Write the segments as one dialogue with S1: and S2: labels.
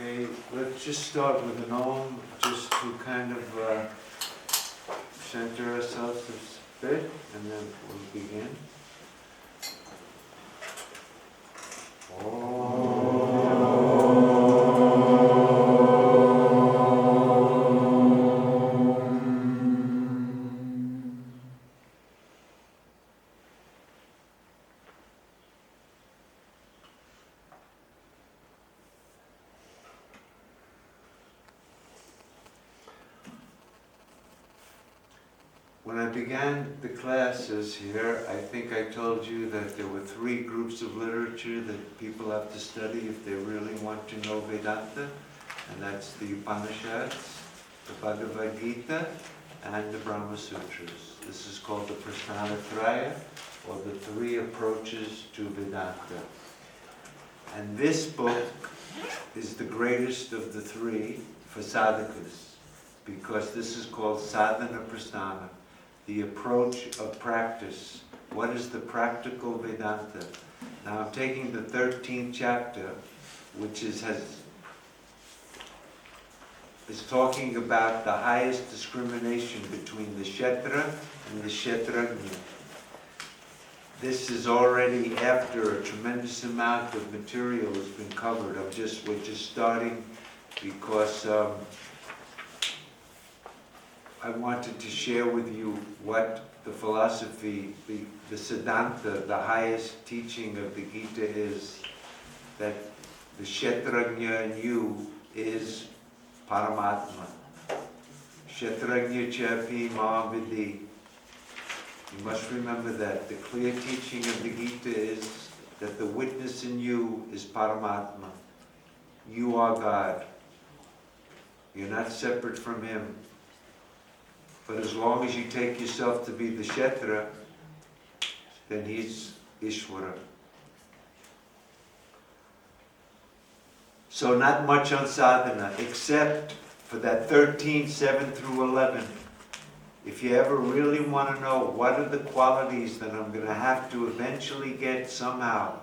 S1: Okay, let's just start with an Om, just to kind of center ourselves a bit, and then we'll begin. When I began the classes here, I think I told you that there were 3 groups of literature that people have to study if they really want to know Vedanta, and that's the Upanishads, the Bhagavad Gita, and the Brahma Sutras. This is called the Prasthanatraya, or the 3 approaches to Vedanta. And this book is the greatest of the 3 for sadhakas, because this is called Sadhana Prasthana, the approach of practice. What is the practical Vedanta? Now I'm taking the 13th chapter, which is talking about the highest discrimination between the Kshetra and the Kshetrajna. This is already after a tremendous amount of material has been covered. We're just starting because I wanted to share with you what the philosophy, the Siddhanta, the highest teaching of the Gita is, that the Kshetrajna in you is Paramatma. Kshetrajna chapi ma vidhi. You must remember that. The clear teaching of the Gita is that the witness in you is Paramatma. You are God. You're not separate from Him. But as long as you take yourself to be the Kshetra, then he's Ishvara. So not much on sadhana, except for that 13, 7 through 11. If you ever really want to know what are the qualities that I'm going to have to eventually get somehow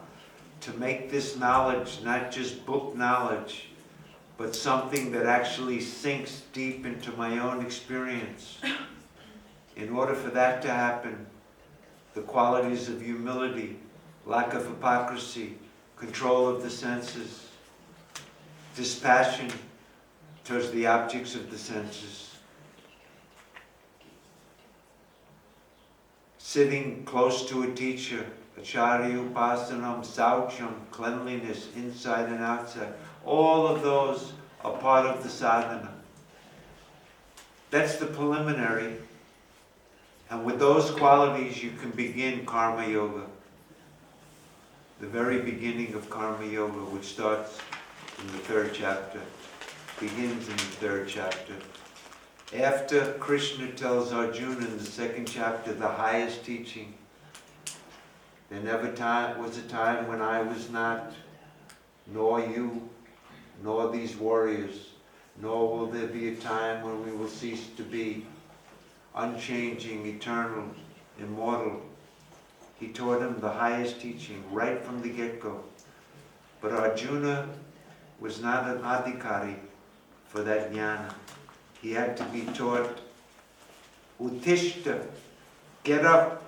S1: to make this knowledge not just book knowledge, but something that actually sinks deep into my own experience. In order for that to happen, the qualities of humility, lack of hypocrisy, control of the senses, dispassion towards the objects of the senses, sitting close to a teacher, acharya upasanam, saucham, cleanliness inside and outside, all of those are part of the sadhana. That's the preliminary. And with those qualities you can begin Karmayoga. The very beginning of Karmayoga, which starts in the 3rd chapter, begins in the 3rd chapter. After Krishna tells Arjuna in the 2nd chapter the highest teaching, there never was a time when I was not, nor you, nor these warriors, nor will there be a time when we will cease to be, unchanging, eternal, immortal. He taught him the highest teaching right from the get-go. But Arjuna was not an adhikari for that jnana. He had to be taught, Uttishta, get up,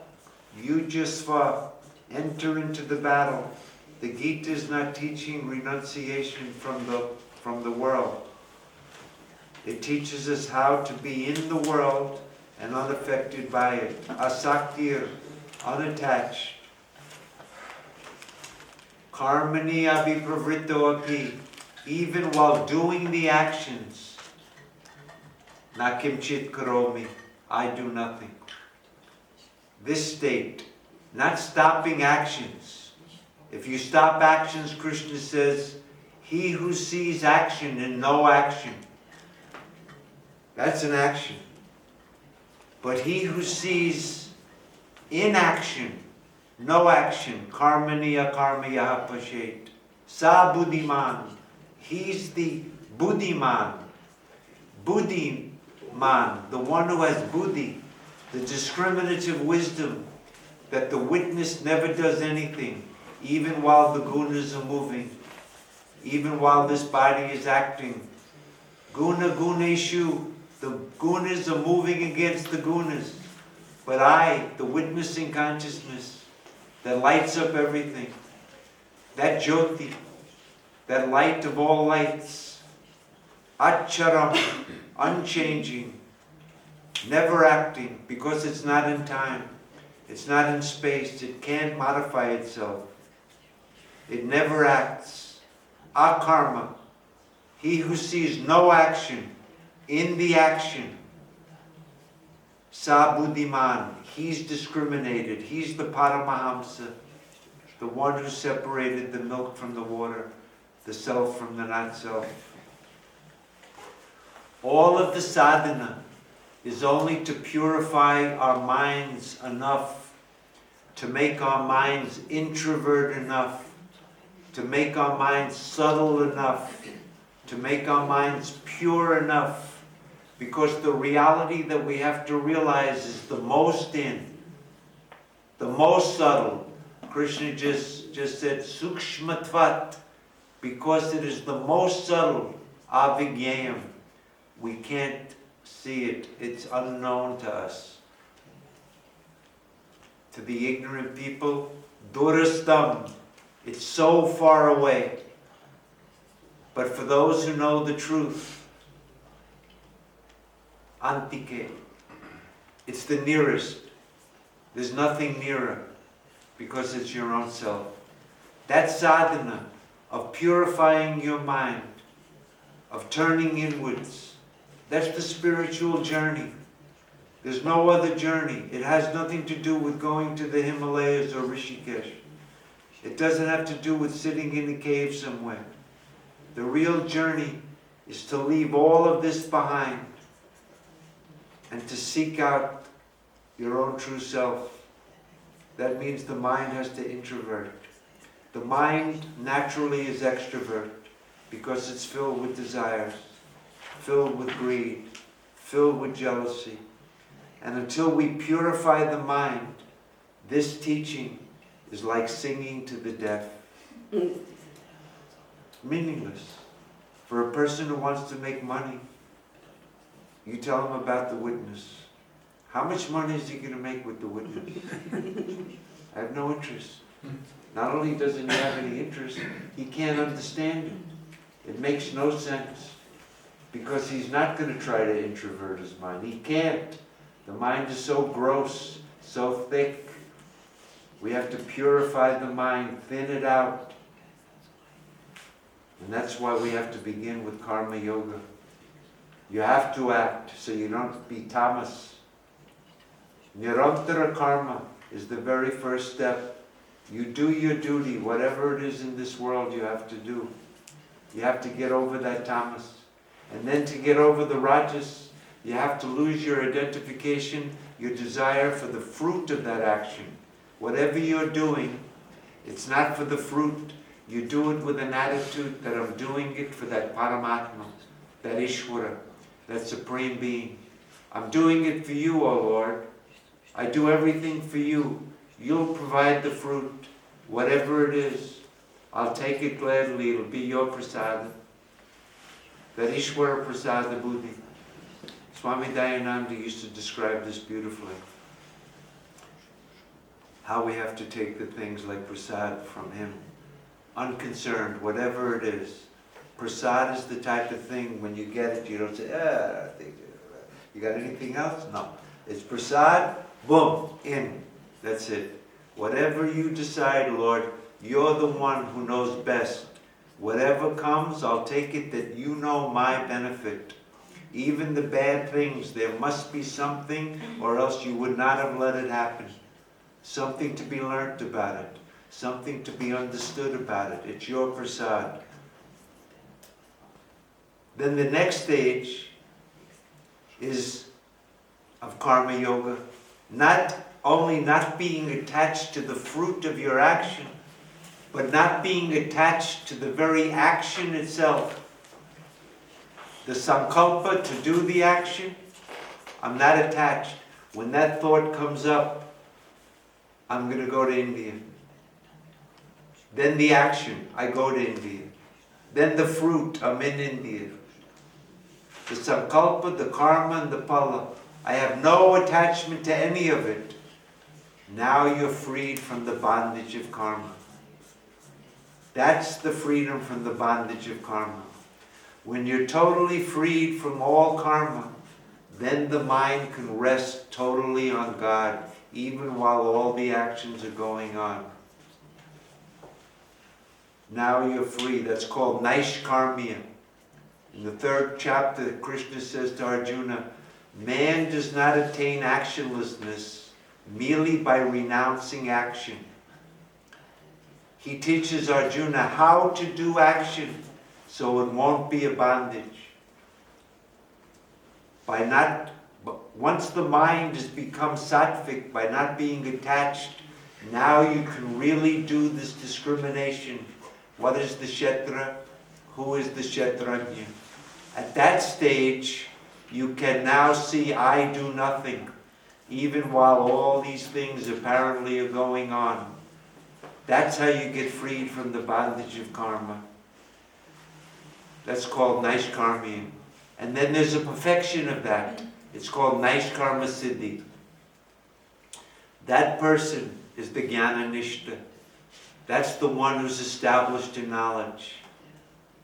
S1: Yujasva, enter into the battle. The Gita is not teaching renunciation from the world. It teaches us how to be in the world and unaffected by it. Asaktir, unattached. Karmani abhipravrito api, even while doing the actions. Nakimchit karomi, I do nothing. This state, not stopping actions. If you stop actions, Krishna says, he who sees action and no action, that's an action. But he who sees inaction, no action, karmaniya karmaya pashet, sa buddhiman, he's the buddhiman, buddhiman, the one who has buddhi, the discriminative wisdom, that the witness never does anything, even while the gunas are moving. even while this body is acting. Guna guneshu, the gunas are moving against the gunas. But I, the witnessing consciousness that lights up everything, that jyoti, that light of all lights, acharam, unchanging, never acting, because it's not in time, it's not in space, it can't modify itself. It never acts. Akarma, he who sees no action in the action. Sabuddhiman, he's discriminated. He's the Paramahamsa, the one who separated the milk from the water, the self from the not self. All of the sadhana is only to purify our minds enough, to make our minds introvert enough, to make our minds subtle enough, to make our minds pure enough, because the reality that we have to realize is the most the most subtle. Krishna just said sukshmatvat, because it is the most subtle, avigyayam. We can't see it, it's unknown to us. To the ignorant people, durastam, it's so far away. But for those who know the truth, antike, it's the nearest. There's nothing nearer, because it's your own self. That sadhana of purifying your mind, of turning inwards, that's the spiritual journey. There's no other journey. It has nothing to do with going to the Himalayas or Rishikesh. It doesn't have to do with sitting in a cave somewhere. The real journey is to leave all of this behind and to seek out your own true self. That means the mind has to introvert. The mind naturally is extrovert because it's filled with desires, filled with greed, filled with jealousy. And until we purify the mind, this teaching is like singing to the deaf. Meaningless. For a person who wants to make money, you tell him about the witness. How much money is he going to make with the witness? I have no interest. Not only doesn't he have any interest, he can't understand it. It makes no sense. Because he's not going to try to introvert his mind. He can't. The mind is so gross, so thick. We have to purify the mind, thin it out. And that's why we have to begin with Karmayoga. You have to act so you don't be tamas. Nirantara karma is the very first step. You do your duty, whatever it is in this world you have to do. You have to get over that tamas. And then to get over the rajas, you have to lose your identification, your desire for the fruit of that action. Whatever you're doing, it's not for the fruit. You do it with an attitude that I'm doing it for that Paramatma, that Ishvara, that Supreme Being. I'm doing it for you, O Lord. I do everything for you. You'll provide the fruit, whatever it is. I'll take it gladly. It'll be your prasada. That Ishvara prasada buddhi. Swami Dayananda used to describe this beautifully. How we have to take the things like prasad from him. Unconcerned, whatever it is. Prasad is the type of thing, when you get it, you don't say, you got anything else? No. It's prasad, boom, in. That's it. Whatever you decide, Lord, you're the one who knows best. Whatever comes, I'll take it that you know my benefit. Even the bad things, there must be something, or else you would not have let it happen. Something to be learnt about it. Something to be understood about it. It's your prasad. Then the next stage is of Karma Yoga. Not only not being attached to the fruit of your action, but not being attached to the very action itself. The sankalpa to do the action, I'm not attached. When that thought comes up, I'm going to go to India. Then the action, I go to India. Then the fruit, I'm in India. The sankalpa, the karma, and the phala. I have no attachment to any of it. Now you're freed from the bondage of karma. That's the freedom from the bondage of karma. When you're totally freed from all karma, then the mind can rest totally on God, even while all the actions are going on. Now you're free. That's called Naishkarmya. In the 3rd chapter, Krishna says to Arjuna, man does not attain actionlessness merely by renouncing action. He teaches Arjuna how to do action so it won't be a bondage. Once the mind has become sattvic, by not being attached, now you can really do this discrimination. What is the Kshetra? Who is the Kshetrajna? At that stage, you can now see I do nothing, even while all these things apparently are going on. That's how you get freed from the bondage of karma. That's called Naishkarmya. And then there's a perfection of that. It's called Naishkarma Siddhi. That person is the Jnana-nishta. That's the one who's established in knowledge.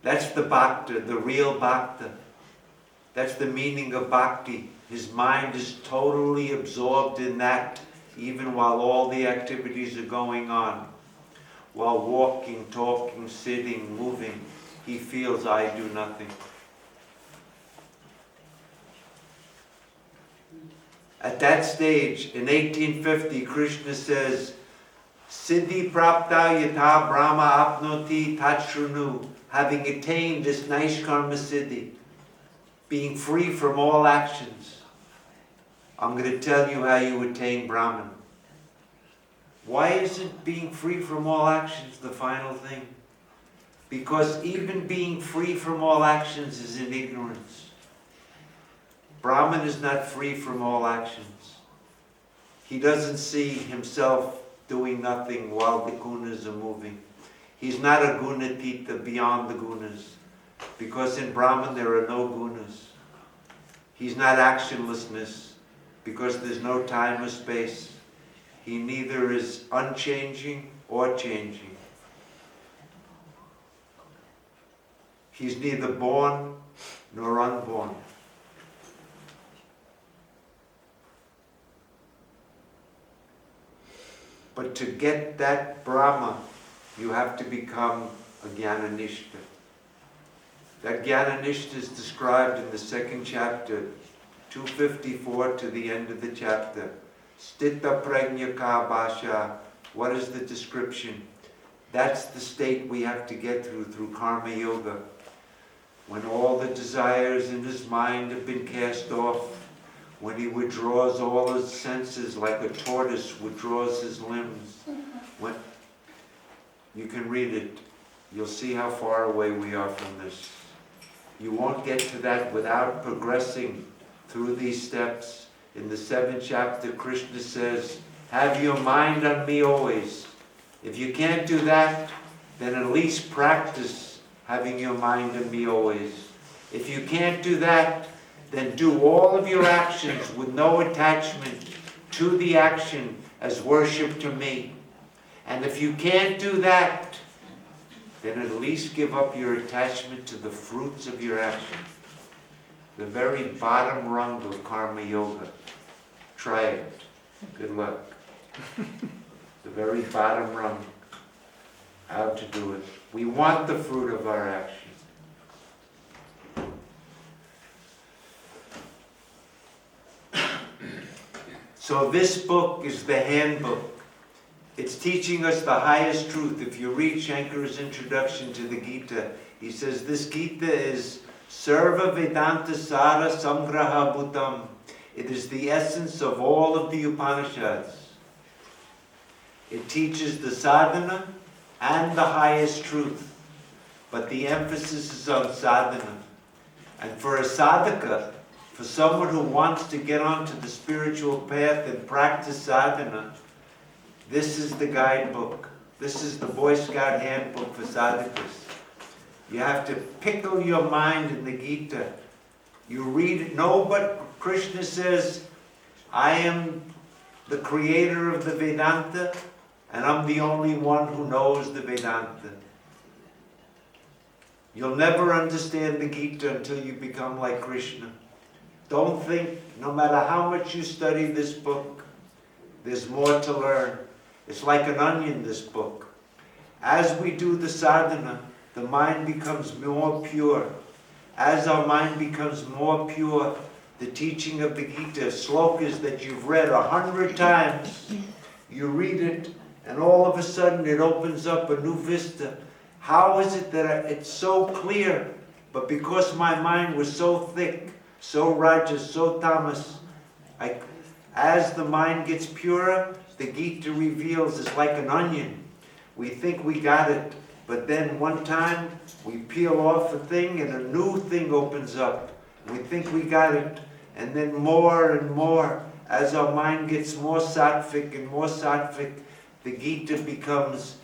S1: That's the bhakta, the real bhakta. That's the meaning of bhakti. His mind is totally absorbed in that, even while all the activities are going on. While walking, talking, sitting, moving, he feels I do nothing. At that stage, in 1850, Krishna says, Siddhi prapta yatha brahma apnoti tatshrunu, having attained this Naishkarma Siddhi, being free from all actions. I'm going to tell you how you attain Brahman. Why isn't being free from all actions the final thing? Because even being free from all actions is in ignorance. Brahman is not free from all actions. He doesn't see himself doing nothing while the gunas are moving. He's not a gunatita, beyond the gunas. Because in Brahman there are no gunas. He's not actionlessness, because there's no time or space. He neither is unchanging or changing. He's neither born nor unborn. But to get that Brahma, you have to become a Jnana-nishta. That Jnana-nishta is described in the 2nd chapter, 254 to the end of the chapter. Stita prajna ka bhasha. What is the description? That's the state we have to get through Karmayoga. When all the desires in his mind have been cast off, when he withdraws all his senses like a tortoise withdraws his limbs. When you can read it, you'll see how far away we are from this. You won't get to that without progressing through these steps. In the 7th chapter, Krishna says, have your mind on me always. If you can't do that, then at least practice having your mind on me always. If you can't do that, then do all of your actions with no attachment to the action as worship to me. And if you can't do that, then at least give up your attachment to the fruits of your action. The very bottom rung of Karmayoga. Try it. Good luck. The very bottom rung. How to do it. We want the fruit of our action. So this book is the handbook. It's teaching us the highest truth. If you read Shankara's introduction to the Gita, he says this Gita is Sarva Vedanta Sara Samgraha Bhutam. It is the essence of all of the Upanishads. It teaches the sadhana and the highest truth. But the emphasis is on sadhana. And for a sadhaka, for someone who wants to get onto the spiritual path and practice sadhana, this is the guidebook. This is the Boy Scout handbook for sadhakas. You have to pickle your mind in the Gita. You read it. No, but Krishna says, I am the creator of the Vedanta, and I'm the only one who knows the Vedanta. You'll never understand the Gita until you become like Krishna. Don't think, no matter how much you study this book, there's more to learn. It's like an onion, this book. As we do the sadhana, the mind becomes more pure. As our mind becomes more pure, the teaching of the Gita, slokas that you've read 100 times, you read it, and all of a sudden it opens up a new vista. How is it that it's so clear? But because my mind was so thick, so rajas, so tamas, as the mind gets purer, the Gita reveals it's like an onion. We think we got it, but then one time we peel off a thing and a new thing opens up. We think we got it, and then more and more, as our mind gets more sattvic and more sattvic, the Gita becomes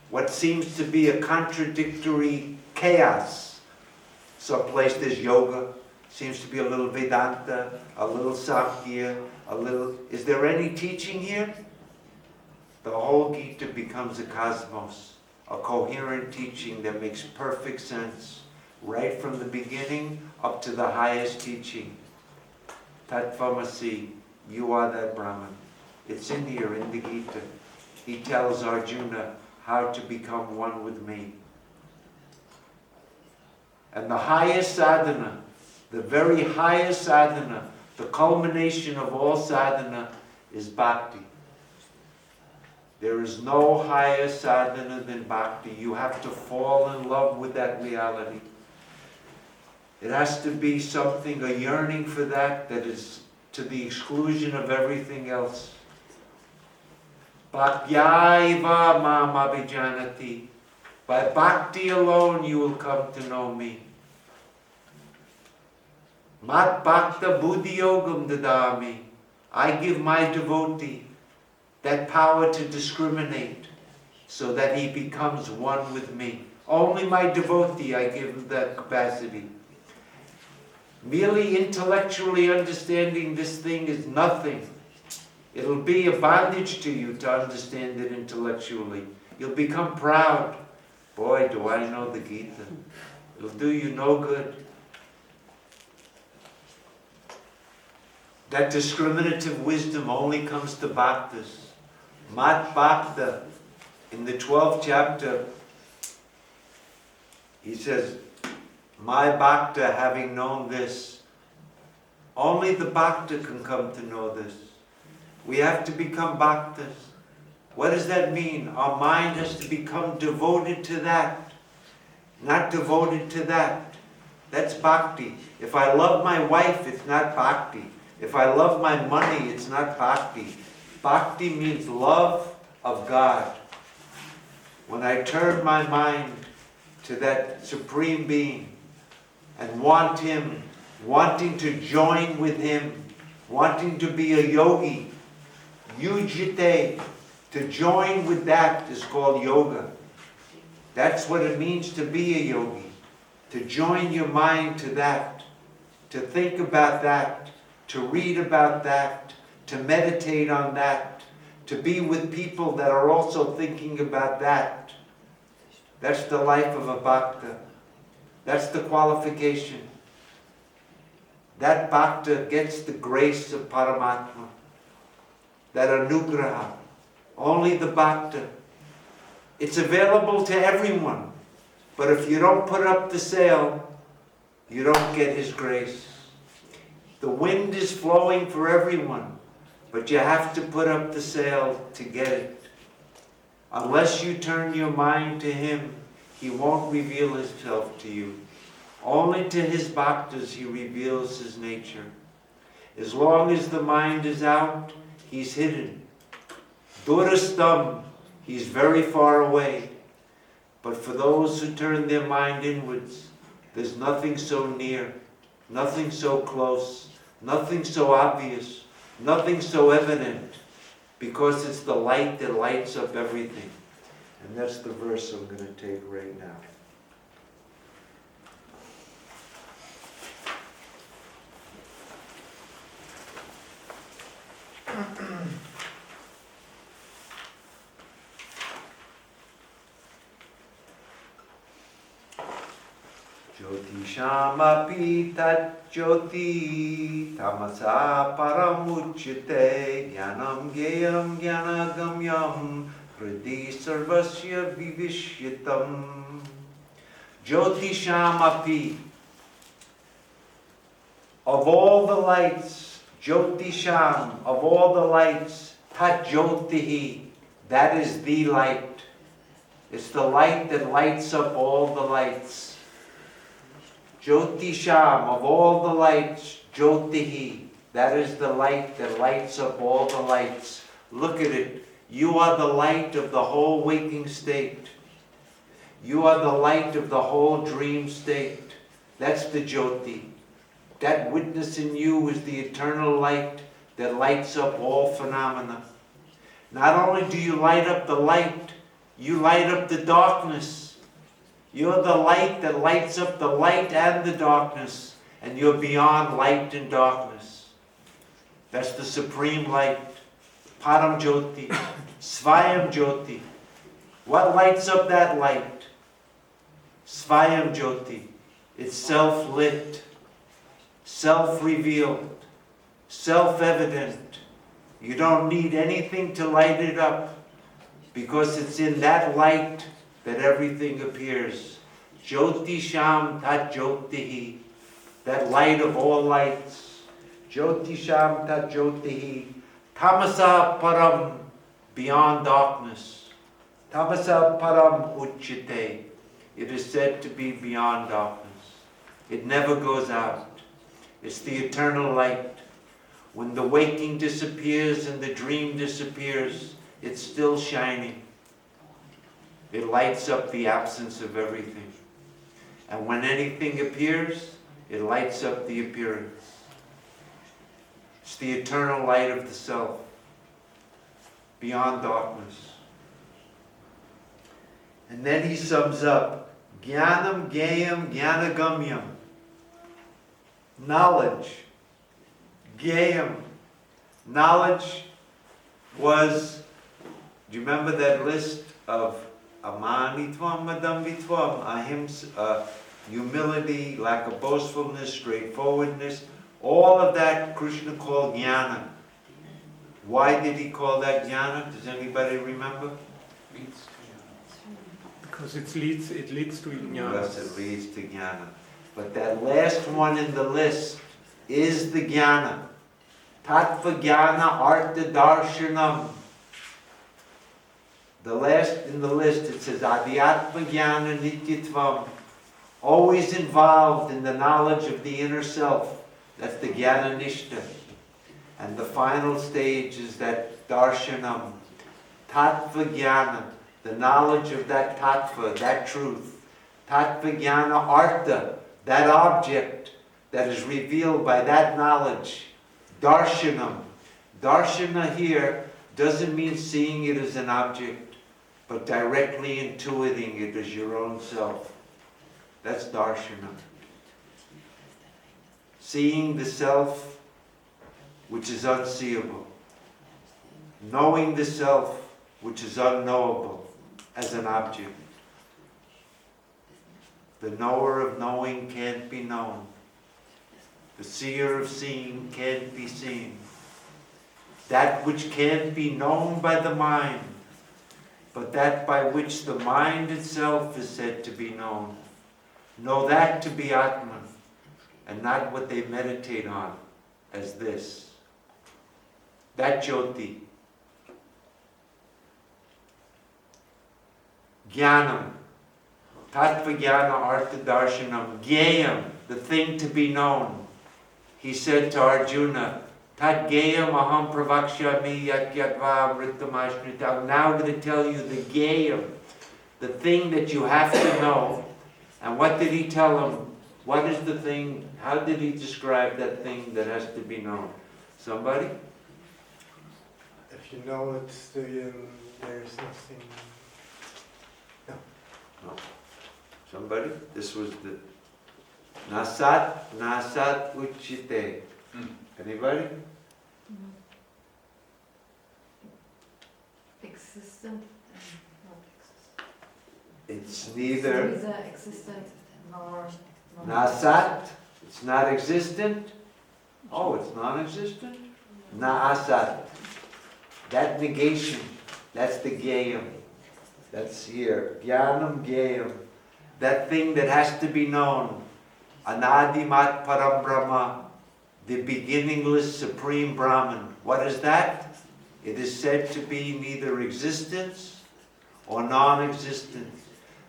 S1: what seems to be a contradictory chaos. Someplace there's yoga, seems to be a little Vedanta, a little Samkhya, a little... Is there any teaching here? The whole Gita becomes a cosmos, a coherent teaching that makes perfect sense, right from the beginning up to the highest teaching. Tattvamasi, you are that Brahman. It's in here, in the Gita. He tells Arjuna how to become one with me. And the highest sadhana, the very highest sadhana, the culmination of all sadhana is bhakti. There is no higher sadhana than bhakti. You have to fall in love with that reality. It has to be something, a yearning for that is to the exclusion of everything else. Bhaktiyaiva mam abhijanati. By bhakti alone you will come to know me. Mat bhakta buddhi yogam dadami. I give my devotee that power to discriminate so that he becomes one with me. Only my devotee I give him that capacity. Merely intellectually understanding this thing is nothing. It'll be a bondage to you to understand it intellectually. You'll become proud. Boy, do I know the Gita. It'll do you no good. That discriminative wisdom only comes to bhaktas. Mat bhakta, in the 12th chapter, he says, my bhakta having known this. Only the bhakta can come to know this. We have to become bhaktas. What does that mean? Our mind has to become devoted to that, not devoted to that. That's bhakti. If I love my wife, it's not bhakti. If I love my money, it's not bhakti. Bhakti means love of God. When I turn my mind to that Supreme Being and want Him, wanting to join with Him, wanting to be a yogi, yujite, to join with that is called yoga. That's what it means to be a yogi. To join your mind to that, to think about that, to read about that, to meditate on that, to be with people that are also thinking about that. That's the life of a bhakta. That's the qualification. That bhakta gets the grace of Paramatma, that anugraha. Only the bhakta. It's available to everyone, but if you don't put up the sail, you don't get His grace. The wind is flowing for everyone, but you have to put up the sail to get it. Unless you turn your mind to Him, He won't reveal Himself to you. Only to His bhaktas He reveals His nature. As long as the mind is out, He's hidden. Durastam, He's very far away. But for those who turn their mind inwards, there's nothing so near, nothing so close, nothing so obvious, nothing so evident, because it's the light that lights up everything. And that's the verse I'm going to take right now. Jyotishamapi tat jyoti tamasa paramuchyate jnanam geyam jnanagamyam hridi sarvasya vivishyatam. Jyotishamapi, of all the lights, Jyotisham, of all the lights, tat jyotihi, that is the light. It's the light that lights up all the lights. Jyotisham, of all the lights, Jyotihi, that is the light that lights up all the lights. Look at it. You are the light of the whole waking state. You are the light of the whole dream state. That's the Jyoti. That witness in you is the eternal light that lights up all phenomena. Not only do you light up the light, you light up the darkness. You're the light that lights up the light and the darkness, and you're beyond light and darkness. That's the supreme light. Param Jyoti, Svayam Jyoti. What lights up that light? Svayam Jyoti. It's self-lit, self-revealed, self-evident. You don't need anything to light it up, because it's in that light that everything appears. Jyotisham tat jyotihi, that light of all lights. Jyotisham tat jyotihi, tamasa param, beyond darkness. Tamasa param uchyate, it is said to be beyond darkness. It never goes out. It's the eternal light. When the waking disappears and the dream disappears, it's still shining. It lights up the absence of everything. And when anything appears, it lights up the appearance. It's the eternal light of the self, beyond darkness. And then he sums up, Jnanam Geyam Jnanagamyam. Knowledge. Geyam. Knowledge was, do you remember that list of Amanitvam, Madambitvam, Ahimsa, humility, lack of boastfulness, straightforwardness, all of that Krishna called jnana. Why did he call that jnana? Does anybody remember?
S2: Because it leads to jnana.
S1: Yes, it leads to jnana. But that last one in the list is the jnana. Tattva jnana artha darshanam. The last in the list, it says, Adhyatma jnana nityatvam, always involved in the knowledge of the inner self. That's the jnana nishta. And the final stage is that darshanam, tattva jnana, the knowledge of that tattva, that truth. Tattva jnana artha, that object that is revealed by that knowledge. Darshanam. Darshana here doesn't mean seeing it as an object, but directly intuiting it as your own self. That's darshana. Seeing the self which is unseeable. Knowing the self which is unknowable as an object. The knower of knowing can't be known. The seer of seeing can't be seen. That which can't be known by the mind, but that by which the mind itself is said to be known. Know that to be Atman, and not what they meditate on as this. That Jyoti. Jnanam. Tattva jnana artha darshanam. Gyayam, the thing to be known. He said to Arjuna, Tat gayam aham pravakshami yat yatva amritamashmita. I'm now going to tell you the gayam, the thing that you have to know. And what did he tell him? What is the thing? How did he describe that thing that has to be known? Somebody?
S3: If you know it, there's nothing.
S1: No. Somebody? This was the Nasat Uchite. Anybody?
S4: Existent and not existent.
S1: It's neither
S4: Neither existent nor
S1: Nasat, it's not existent. Oh, it's non-existent? Naasat. That negation, that's the Gayam. That's here. Jnanam Gayam. That thing that has to be known. Anadimat Param Brahma. The beginningless Supreme Brahman. What is that? It is said to be neither existence or non-existence.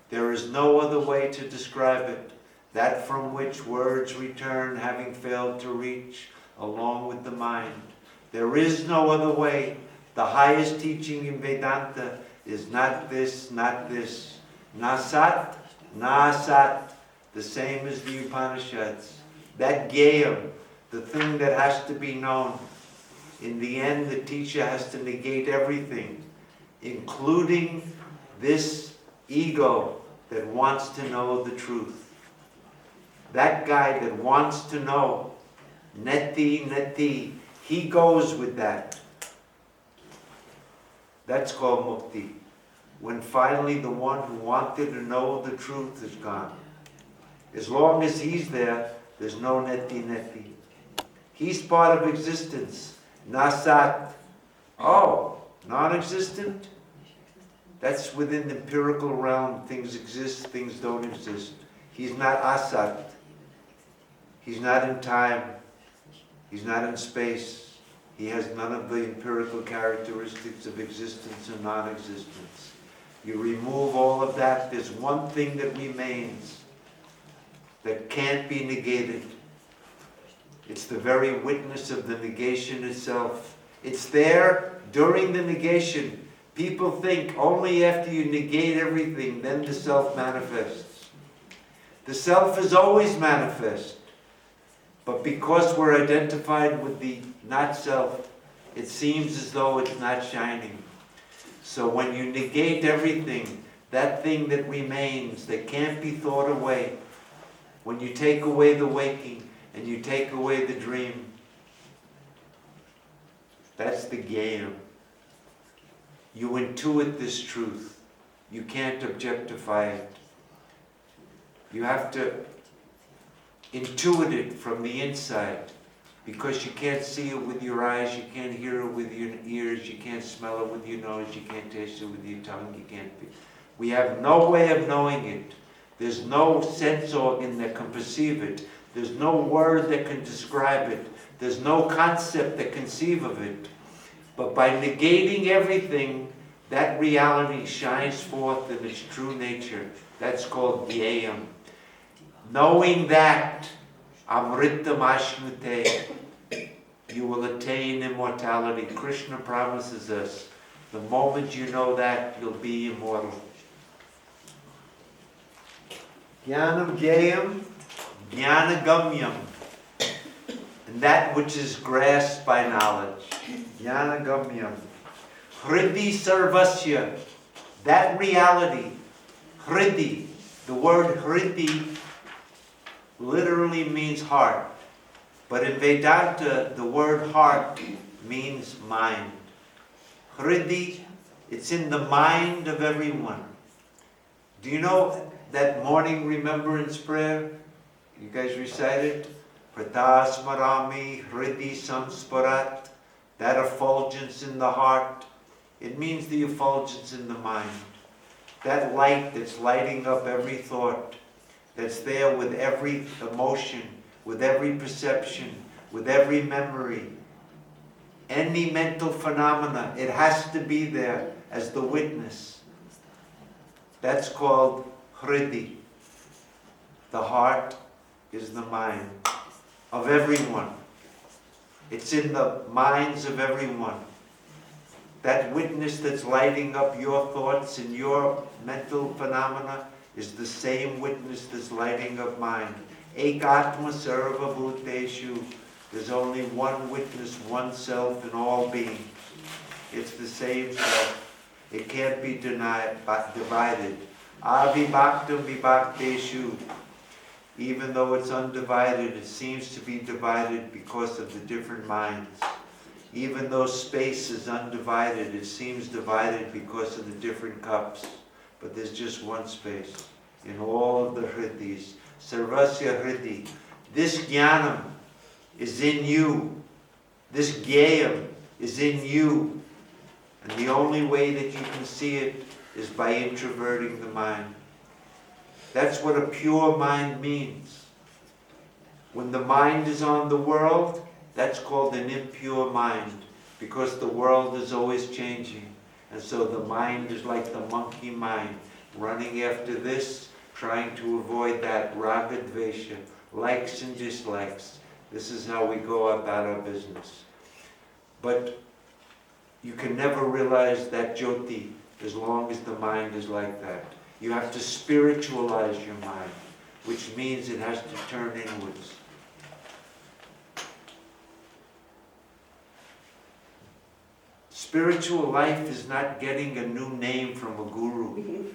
S1: There is no other way to describe it. That from which words return, having failed to reach, along with the mind. There is no other way. The highest teaching in Vedanta is not this, not this. Nasat, nasat. The same as the Upanishads. That Gayam, the thing that has to be known. In the end, the teacher has to negate everything, including this ego that wants to know the truth. That guy that wants to know, neti, neti, he goes with that. That's called mukti. When finally the one who wanted to know the truth is gone. As long as he's there, there's no neti, neti. He's part of existence. Nasat. Oh, non-existent? That's within the empirical realm. Things exist, things don't exist. He's not asat. He's not in time. He's not in space. He has none of the empirical characteristics of existence and non-existence. You remove all of that, there's one thing that remains that can't be negated. It's the very witness of the negation itself. It's there during the negation. People think only after you negate everything, then the self manifests. The self is always manifest. But because we're identified with the not self, it seems as though it's not shining. So when you negate everything, that thing that remains, that can't be thought away, when you take away the waking and you take away the dream, that's the Gayam. You intuit this truth. You can't objectify it. You have to intuit it from the inside, because you can't see it with your eyes, you can't hear it with your ears, you can't smell it with your nose, you can't taste it with your tongue, you can't be. We have no way of knowing it. There's no sense organ that can perceive it. There's no word that can describe it. There's no concept that can conceive of it. But by negating everything, that reality shines forth in its true nature. That's called Gyayam. Knowing that, Amritam Ashnute, you will attain immortality. Krishna promises us, the moment you know that, you'll be immortal. Jnanam Gyayam, Jnanagamyam. And that which is grasped by knowledge. Jnanagamyam. Hridi Sarvasya, that reality. Hridi, the word Hridi literally means heart. But in Vedanta, the word heart means mind. Hridi, it's in the mind of everyone. Do you know that morning remembrance prayer? You guys recited? Pratasmarami Hridi Samsparat. That effulgence in the heart. It means the effulgence in the mind. That light that's lighting up every thought, that's there with every emotion, with every perception, with every memory. Any mental phenomena, it has to be there as the witness. That's called Hridi. The heart is the mind of everyone. It's in the minds of everyone. That witness that's lighting up your thoughts and your mental phenomena is the same witness that's lighting up mine. Ekatma sarva bhuteshu. There's only one witness, one self in all beings. It's the same self. It can't be divided. Avibhaktam vibhakteshu. Even though it's undivided, it seems to be divided because of the different minds. Even though space is undivided, it seems divided because of the different cups. But there's just one space. in all of the hridis. Sarvasya hridi. This jnanam is in you. This gyayam is in you. And the only way that you can see it is by introverting the mind. That's what a pure mind means. When the mind is on the world, that's called an impure mind, because the world is always changing. And so the mind is like the monkey mind, running after this, trying to avoid that, raga dvesha, likes and dislikes. This is how we go about our business. But you can never realize that jyoti as long as the mind is like that. You have to spiritualize your mind, which means it has to turn inwards. Spiritual life is not getting a new name from a guru.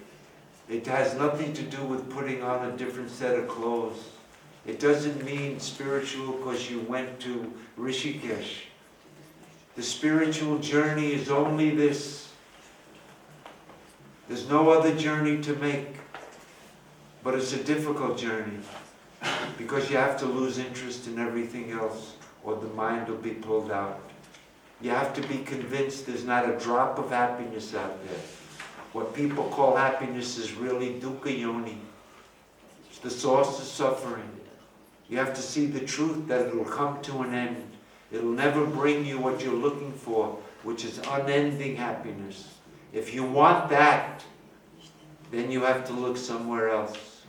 S1: It has nothing to do with putting on a different set of clothes. It doesn't mean spiritual because you went to Rishikesh. The spiritual journey is only this. There's no other journey to make. But it's a difficult journey because you have to lose interest in everything else or the mind will be pulled out. You have to be convinced there's not a drop of happiness out there. What people call happiness is really dukkha yoni. It's the source of suffering. You have to see the truth that it will come to an end. It will never bring you what you're looking for, which is unending happiness. If you want that, then you have to look somewhere else.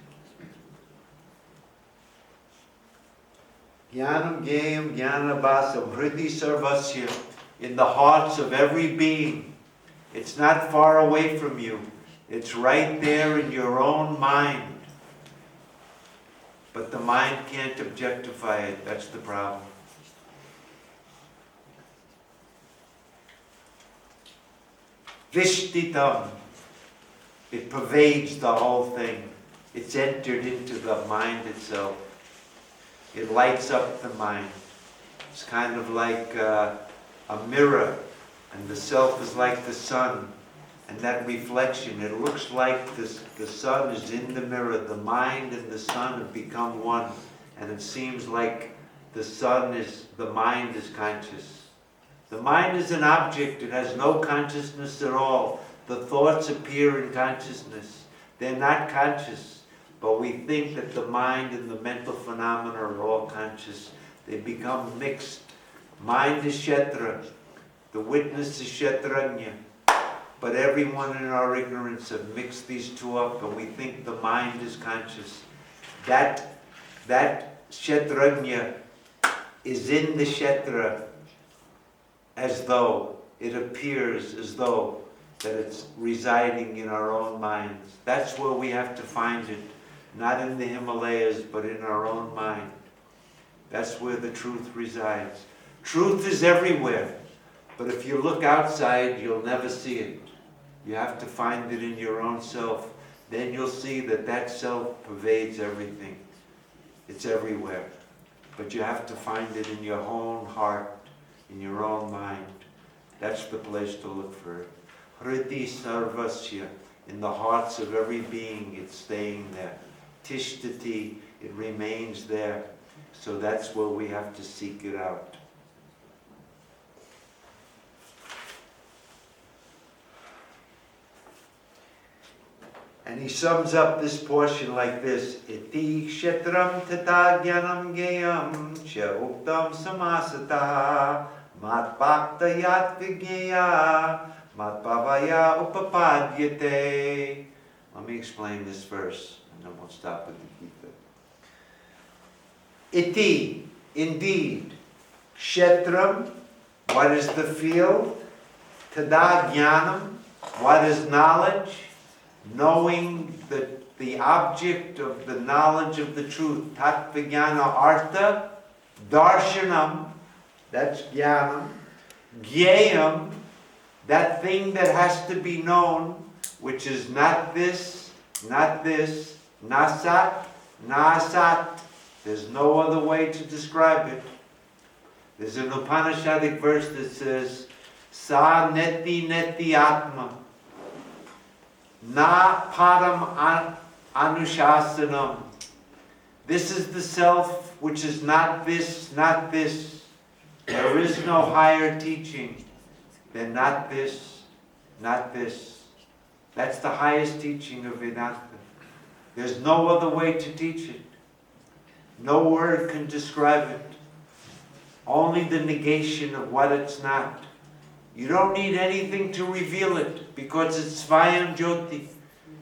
S1: Jnanam gyayam jnanabhasam hridi sarvasya, in the hearts of every being. It's not far away from you. It's right there in your own mind. But the mind can't objectify it. That's the problem. Vishtitam. It pervades the whole thing. It's entered into the mind itself. It lights up the mind. It's kind of like a mirror, and the self is like the sun, and that reflection, it looks like the sun is in the mirror. The mind and the sun have become one, and it seems like the mind is conscious. The mind is an object. It has no consciousness at all. The thoughts appear in consciousness. They're not conscious, but we think that the mind and the mental phenomena are all conscious. They become mixed. Mind is Kshetra. The witness is Kshetranya. But everyone in our ignorance have mixed these two up, and we think the mind is conscious. That Kshetranya is in the Kshetra, as though it appears as though that it's residing in our own minds. That's where we have to find it. Not in the Himalayas, but in our own mind. That's where the truth resides. Truth is everywhere. But if you look outside, you'll never see it. You have to find it in your own self. Then you'll see that that self pervades everything. It's everywhere. But you have to find it in your own heart, in your own mind. That's the place to look for it. Hriti sarvasya, in the hearts of every being, it's staying there. Tishtati, it remains there. So that's where we have to seek it out. And he sums up this portion like this: Iti kshetram tata jnanam gyayam cha uktam samasata mat bhaktayat vigneya mat bhavaya upapadyate. Let me explain this verse, and then we'll stop with the Gita. Iti, indeed, kshetram, what is the field? Tada jnanam, what is knowledge? Knowing the object of the knowledge of the truth. Tat vijnana artha, darshanam, that's jnanam. Gyayam, that thing that has to be known, which is not this, nasat, nasat. There's no other way to describe it. There's an Upanishadic verse that says, Sa neti neti atma. Na param Anushasanam. This is the self which is not this, not this. There is no higher teaching than not this, not this. That's the highest teaching of Vedanta. There's no other way to teach it. No word can describe it. Only the negation of what it's not. You don't need anything to reveal it because it's Svayam Jyoti.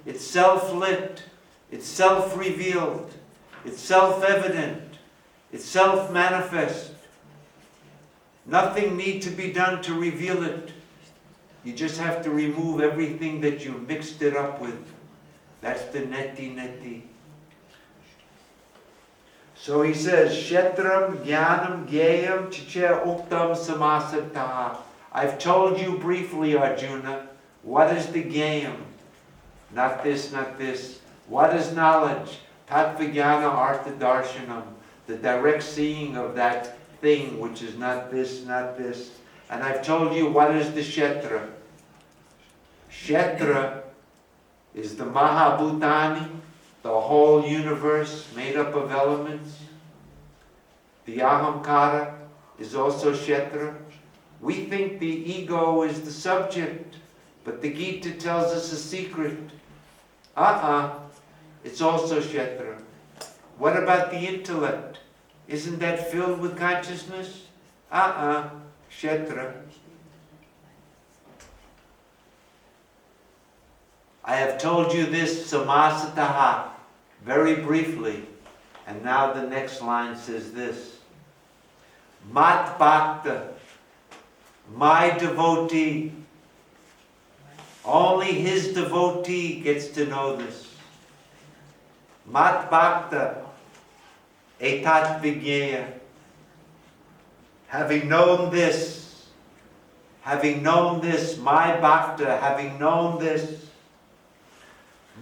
S1: It's self-lit. It's self-revealed. It's self-evident. It's self-manifest. Nothing need to be done to reveal it. You just have to remove everything that you mixed it up with. That's the neti. So he says, Shetram Jnanam Gyayam Chiche Uktam Samasartaha. I've told you briefly, Arjuna, what is the Gyayam? Not this, not this. What is knowledge? Tattvajnana Artha Darshanam. The direct seeing of that thing which is not this, not this. And I've told you what is the Kshetra. Kshetra is the Mahabhutani, the whole universe made up of elements. The Ahamkara is also Kshetra. We think the ego is the subject, but the Gita tells us a secret. It's also Kshetra. What about the intellect? Isn't that filled with consciousness? Kshetra. I have told you this samasataha, very briefly, and now the next line says this. Mat bhakta, my devotee. Only his devotee gets to know this. Mat bhakta, etat vigneya. Having known this, my bhakta, having known this,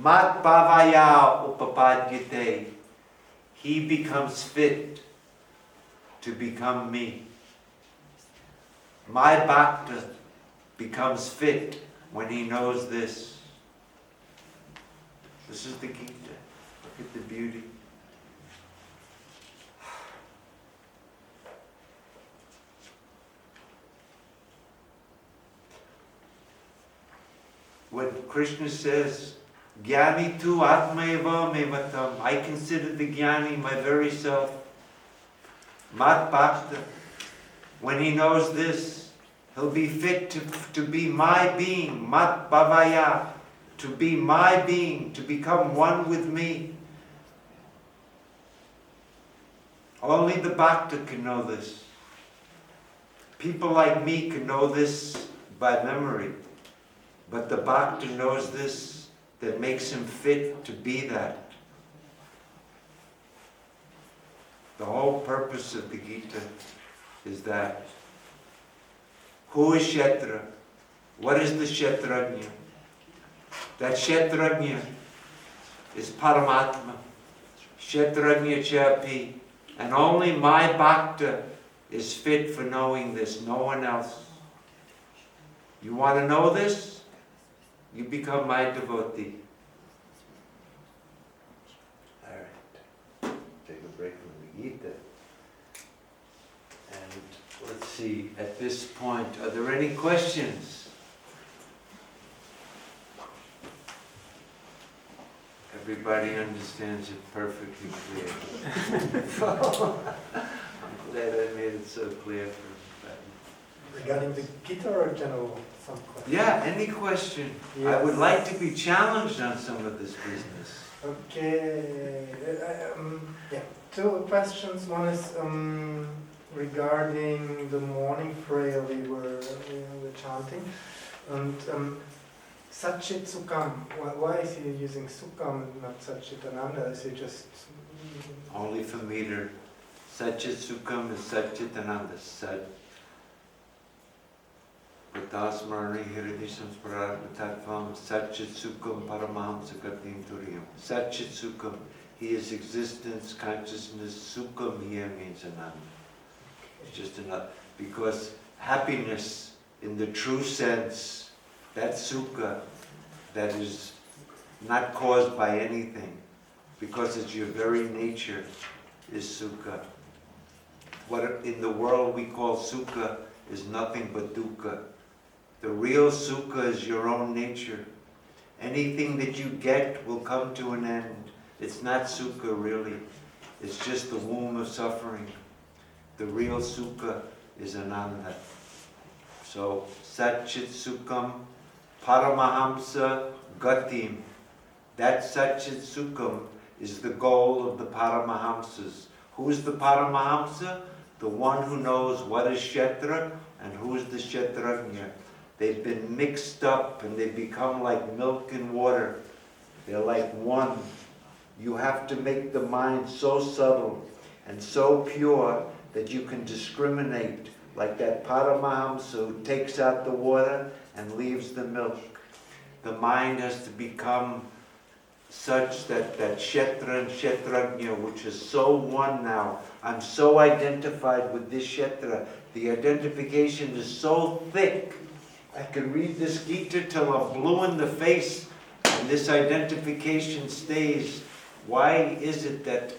S1: mat bhavaya upapadyate, he becomes fit to become me. My bhakta becomes fit when he knows this. This is the Gita. Look at the beauty. When Krishna says, Jnani tu atmaeva mevatam, I consider the Jnani my very self. Mat bhakta, when he knows this, he'll be fit to be my being, mat bhavaya, to be my being, to become one with me. Only the bhakta can know this. People like me can know this by memory, but the bhakta knows this that makes him fit to be that. The whole purpose of the Gita is that. Who is Kshetra? What is the Kshetrajna? That Kshetrajna is Paramatma. Kshetrajna chapi. And only my bhakta is fit for knowing this, no one else. You want to know this? You become my devotee. All right. Take a break from the Gita. And let's see, at this point, are there any questions? Everybody understands it perfectly clear. I'm glad I made it so clear for everybody.
S3: Regarding the Gita or general, some questions?
S1: Yeah, any question?
S3: Yes.
S1: I would like to be challenged on some of this business.
S3: Okay, yeah, two questions. One is regarding the morning prayer we were chanting, and Satchit Sukham. Why is he using Sukham and not Satchit Ananda? Is he just
S1: Only for meter. Satchit Sukham is Satchit Ananda. Sat. Pratasmarani Hiridisham Spraratattvam Satchit Sukham Paramahamsa Gatim Turiyam. Satchit Sukham. He is existence, consciousness. Sukham here means Ananda. It's just another. Because happiness in the true sense, that sukha, that is not caused by anything, because it's your very nature is sukha. What in the world we call sukha is nothing but dukkha. The real sukha is your own nature. Anything that you get will come to an end. It's not sukha really. It's just the womb of suffering. The real sukha is ananda. So, Satchit Sukham Paramahamsa Gatim. That Satchit Sukham is the goal of the Paramahamsas. Who's the Paramahamsa? The one who knows what is Kshetra and who is the Kshetrajna. They've been mixed up and they become like milk and water. They're like one. You have to make the mind so subtle and so pure that you can discriminate, like that Paramahamsa who takes out the water and leaves the milk. The mind has to become such that Kshetra and Kshetrajna, which is so one now, I'm so identified with this Kshetra, the identification is so thick, I can read this Gita till I'm blue in the face, and this identification stays. Why is it that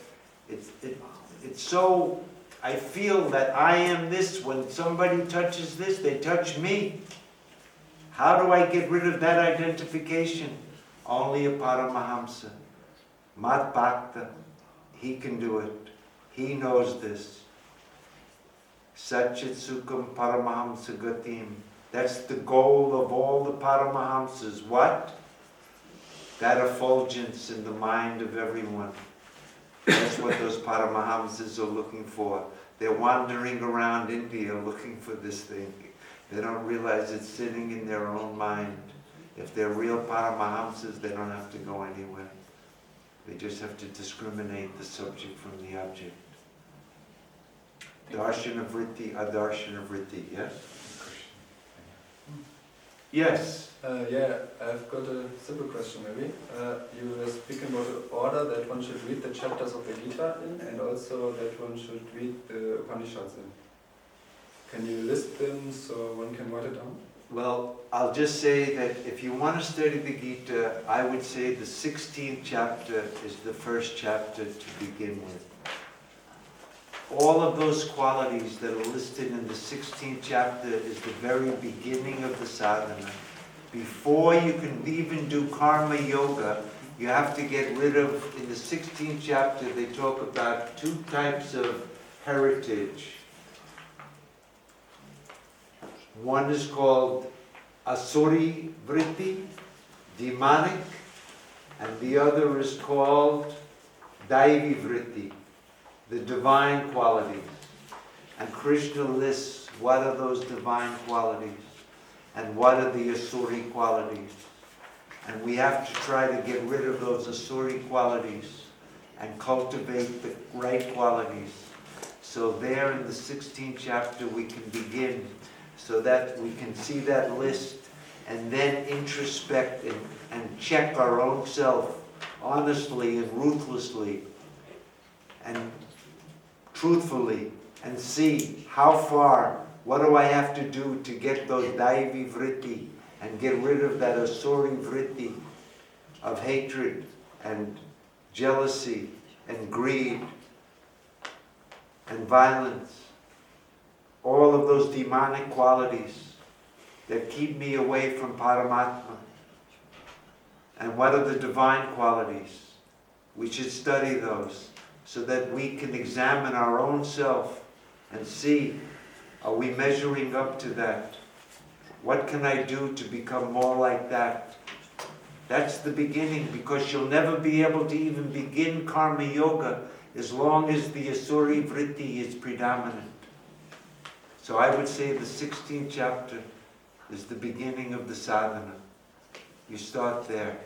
S1: it's so, I feel that I am this, when somebody touches this, they touch me. How do I get rid of that identification? Only a Paramahamsa. Mat Bhakta. He can do it. He knows this. Satchit Sukham Paramahamsa Gatim. That's the goal of all the Paramahamsas. What? That effulgence in the mind of everyone. That's what those Paramahamsas are looking for. They're wandering around India looking for this thing. They don't realize it's sitting in their own mind. If they're real Paramahamsas, they don't have to go anywhere. They just have to discriminate the subject from the object. Darshana vritti, adarshana vritti, yes? Yes.
S4: Yeah, I've got a simple question maybe. You were speaking about the order that one should read the chapters of the Gita in, and also that one should read the Upanishads in. Can you list them so one can write it down?
S1: Well, I'll just say that if you want to study the Gita, I would say the 16th chapter is the first chapter to begin with. All of those qualities that are listed in the 16th chapter is the very beginning of the sadhana. Before you can even do karma yoga, you have to get rid of, in the 16th chapter they talk about two types of heritage. One is called asuri vritti, demonic, and the other is called daivi vritti, the divine qualities. And Krishna lists what are those divine qualities and what are the asuri qualities. And we have to try to get rid of those asuri qualities and cultivate the right qualities. So there in the 16th chapter we can begin, so that we can see that list and then introspect and check our own self honestly and ruthlessly and truthfully and see how far, what do I have to do to get those daivi vritti and get rid of that asuri vritti of hatred and jealousy and greed and violence. All of those demonic qualities that keep me away from Paramatma. And what are the divine qualities? We should study those so that we can examine our own self and see, are we measuring up to that? What can I do to become more like that? That's the beginning, because you'll never be able to even begin Karma Yoga as long as the asuri vritti is predominant. So I would say the 16th chapter is the beginning of the sadhana. You start there.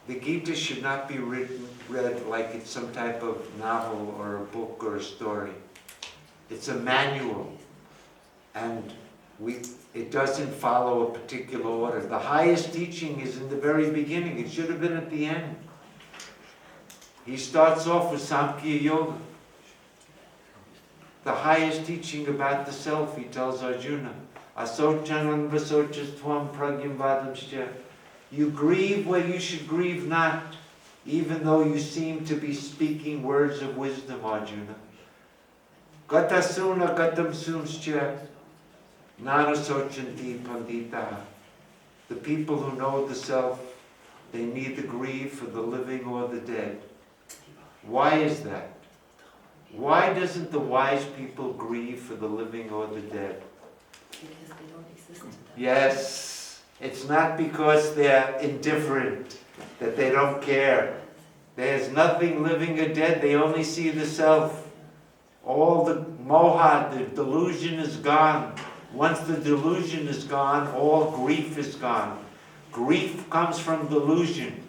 S1: The Gita should not be read like it's some type of novel or a book or a story. It's a manual, and it doesn't follow a particular order. The highest teaching is in the very beginning. It should have been at the end. He starts off with Samkhya Yoga. The highest teaching about the self, he tells Arjuna. Asochanam vasocas tvam pragyam vadamscha You grieve where you should grieve not, even though you seem to be speaking words of wisdom, Arjuna. Gatasuna gatam sumscha nanasochanti pandita. The people who know the self, they neither grieve for the living or the dead. Why is that? Why doesn't the wise people grieve for the living or the dead?
S5: Because they don't exist to them.
S1: Yes, it's not because they're indifferent, that they don't care. There's nothing living or dead, they only see the self. All the moha, the delusion is gone. Once the delusion is gone, all grief is gone. Grief comes from delusion.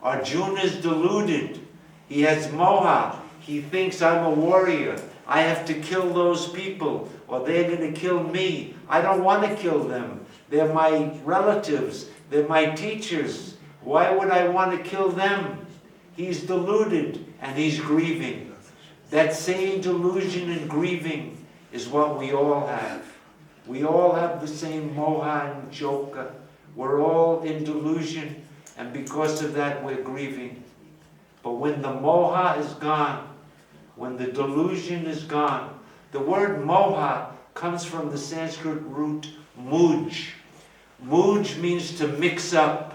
S1: Arjuna is deluded. He has moha. He thinks I'm a warrior. I have to kill those people or they're going to kill me. I don't want to kill them. They're my relatives. They're my teachers. Why would I want to kill them? He's deluded and he's grieving. That same delusion and grieving is what we all have. We all have the same moha and joka. We're all in delusion, and because of that we're grieving. But when the moha is gone, when the delusion is gone, the word moha comes from the Sanskrit root muj. Muj means to mix up.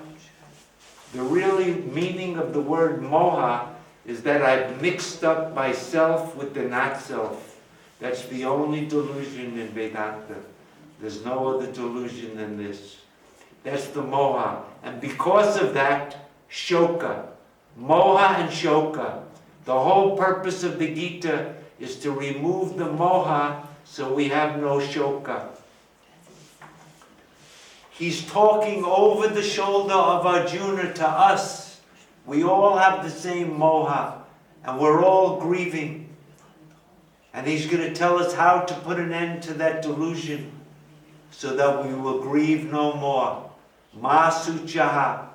S1: The really meaning of the word moha is that I've mixed up myself with the not-self. That's the only delusion in Vedanta. There's no other delusion than this. That's the moha. And because of that, shoka. Moha and shoka. The whole purpose of the Gita is to remove the moha so we have no shoka. He's talking over the shoulder of Arjuna to us. We all have the same moha and we're all grieving. And he's going to tell us how to put an end to that delusion so that we will grieve no more. Ma suchaha.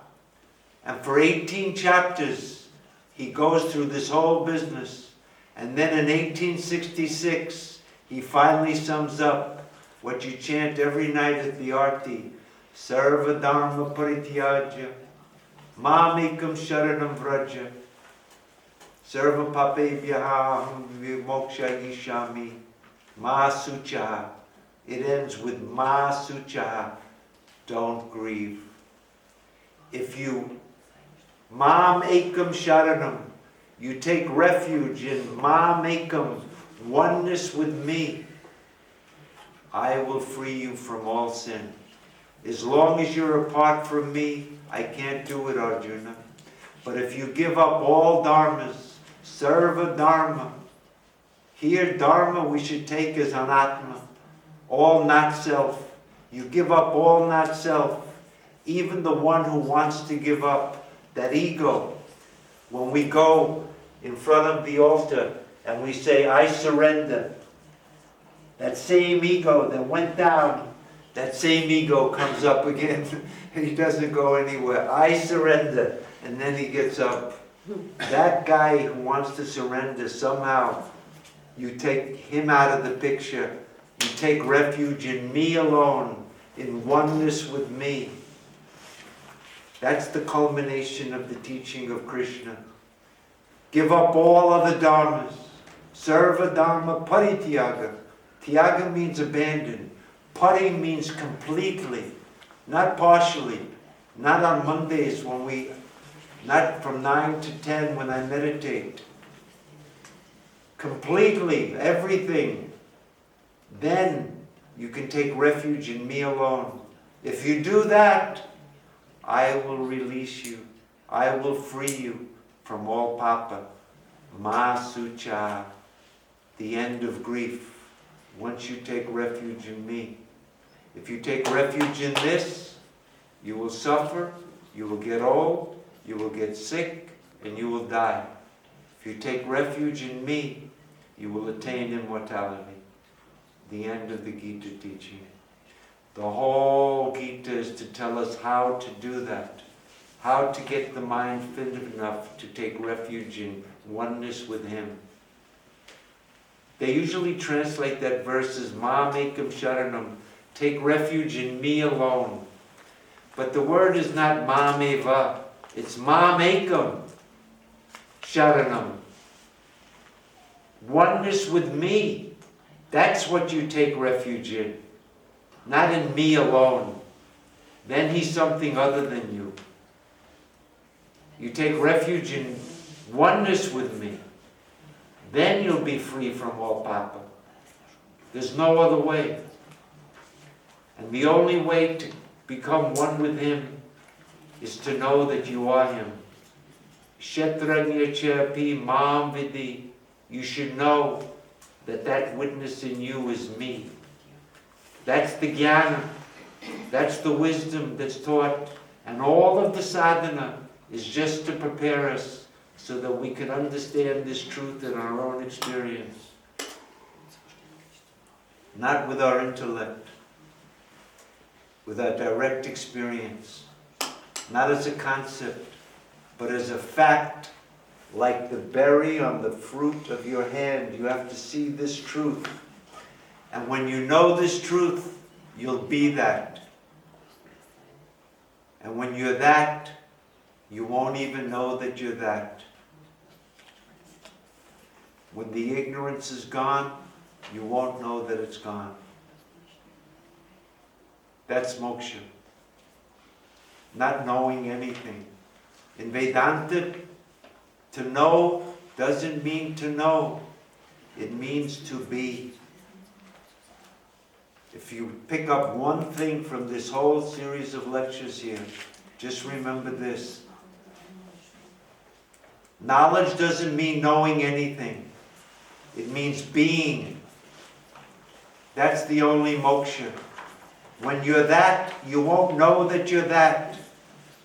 S1: And for 18 chapters, he goes through this whole business. And then in 1866, he finally sums up what you chant every night at the Arti. Sarva dharma parityajya, mamekam sharanam vraja, sarva papebhyaha aham vimokshayishami, ma suchaha. It ends with ma suchaha, don't grieve. If you mam ekam sharanam, you take refuge in mam ekam, oneness with me, I will free you from all sin. As long as you're apart from me, I can't do it, Arjuna. But if you give up all dharmas, sarva dharma, here dharma we should take as anatma, all not self. You give up all not self, even the one who wants to give up, that ego. When we go in front of the altar and we say, I surrender, that same ego that went down, that same ego comes up again. He doesn't go anywhere. I surrender. And then he gets up. That guy who wants to surrender, somehow you take him out of the picture. You take refuge in me alone, in oneness with me. That's the culmination of the teaching of Krishna. Give up all other dharmas. Sarva dharma parityaga. Tyaga means abandon. Pari means completely, not partially, not on Mondays when not from 9 to 10 when I meditate. Completely, everything. Then you can take refuge in me alone. If you do that, I will release you. I will free you from all papa. Ma sucha, the end of grief. Once you take refuge in me. If you take refuge in this, you will suffer, you will get old, you will get sick, and you will die. If you take refuge in me, you will attain immortality. The end of the Gita teaching. The whole Gita is to tell us how to do that. How to get the mind fit enough to take refuge in oneness with Him. They usually translate that verse as Ma Mekam Sharanam, take refuge in me alone. But the word is not mameva, it's mamekam, sharanam. Oneness with me. That's what you take refuge in. Not in me alone. Then he's something other than you. You take refuge in oneness with me. Then you'll be free from all papa. There's no other way. And the only way to become one with him is to know that you are him. Kshetranya chapi mam vidi. You should know that that witness in you is me. That's the jnana. That's the wisdom that's taught. And all of the sadhana is just to prepare us so that we can understand this truth in our own experience. Not with our intellect, with our direct experience. Not as a concept, but as a fact, like the berry on the fruit of your hand. You have to see this truth. And when you know this truth, you'll be that. And when you're that, you won't even know that you're that. When the ignorance is gone, you won't know that it's gone. That's moksha. Not knowing anything. In Vedanta, to know doesn't mean to know. It means to be. If you pick up one thing from this whole series of lectures here, just remember this. Knowledge doesn't mean knowing anything. It means being. That's the only moksha. When you're that, you won't know that you're that.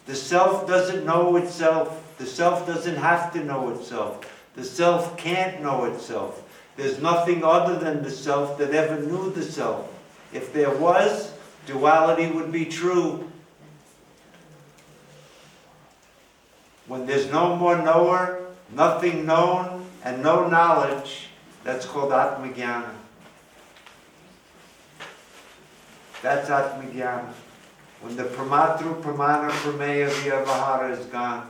S1: The self doesn't know itself. The self doesn't have to know itself. The self can't know itself. There's nothing other than the self that ever knew the self. If there was, duality would be true. When there's no more knower, nothing known, and no knowledge, that's called Atma-jnana. That's Atma-jnana. When the Pramatru, Pramana, Prameya, Vyavahara is gone.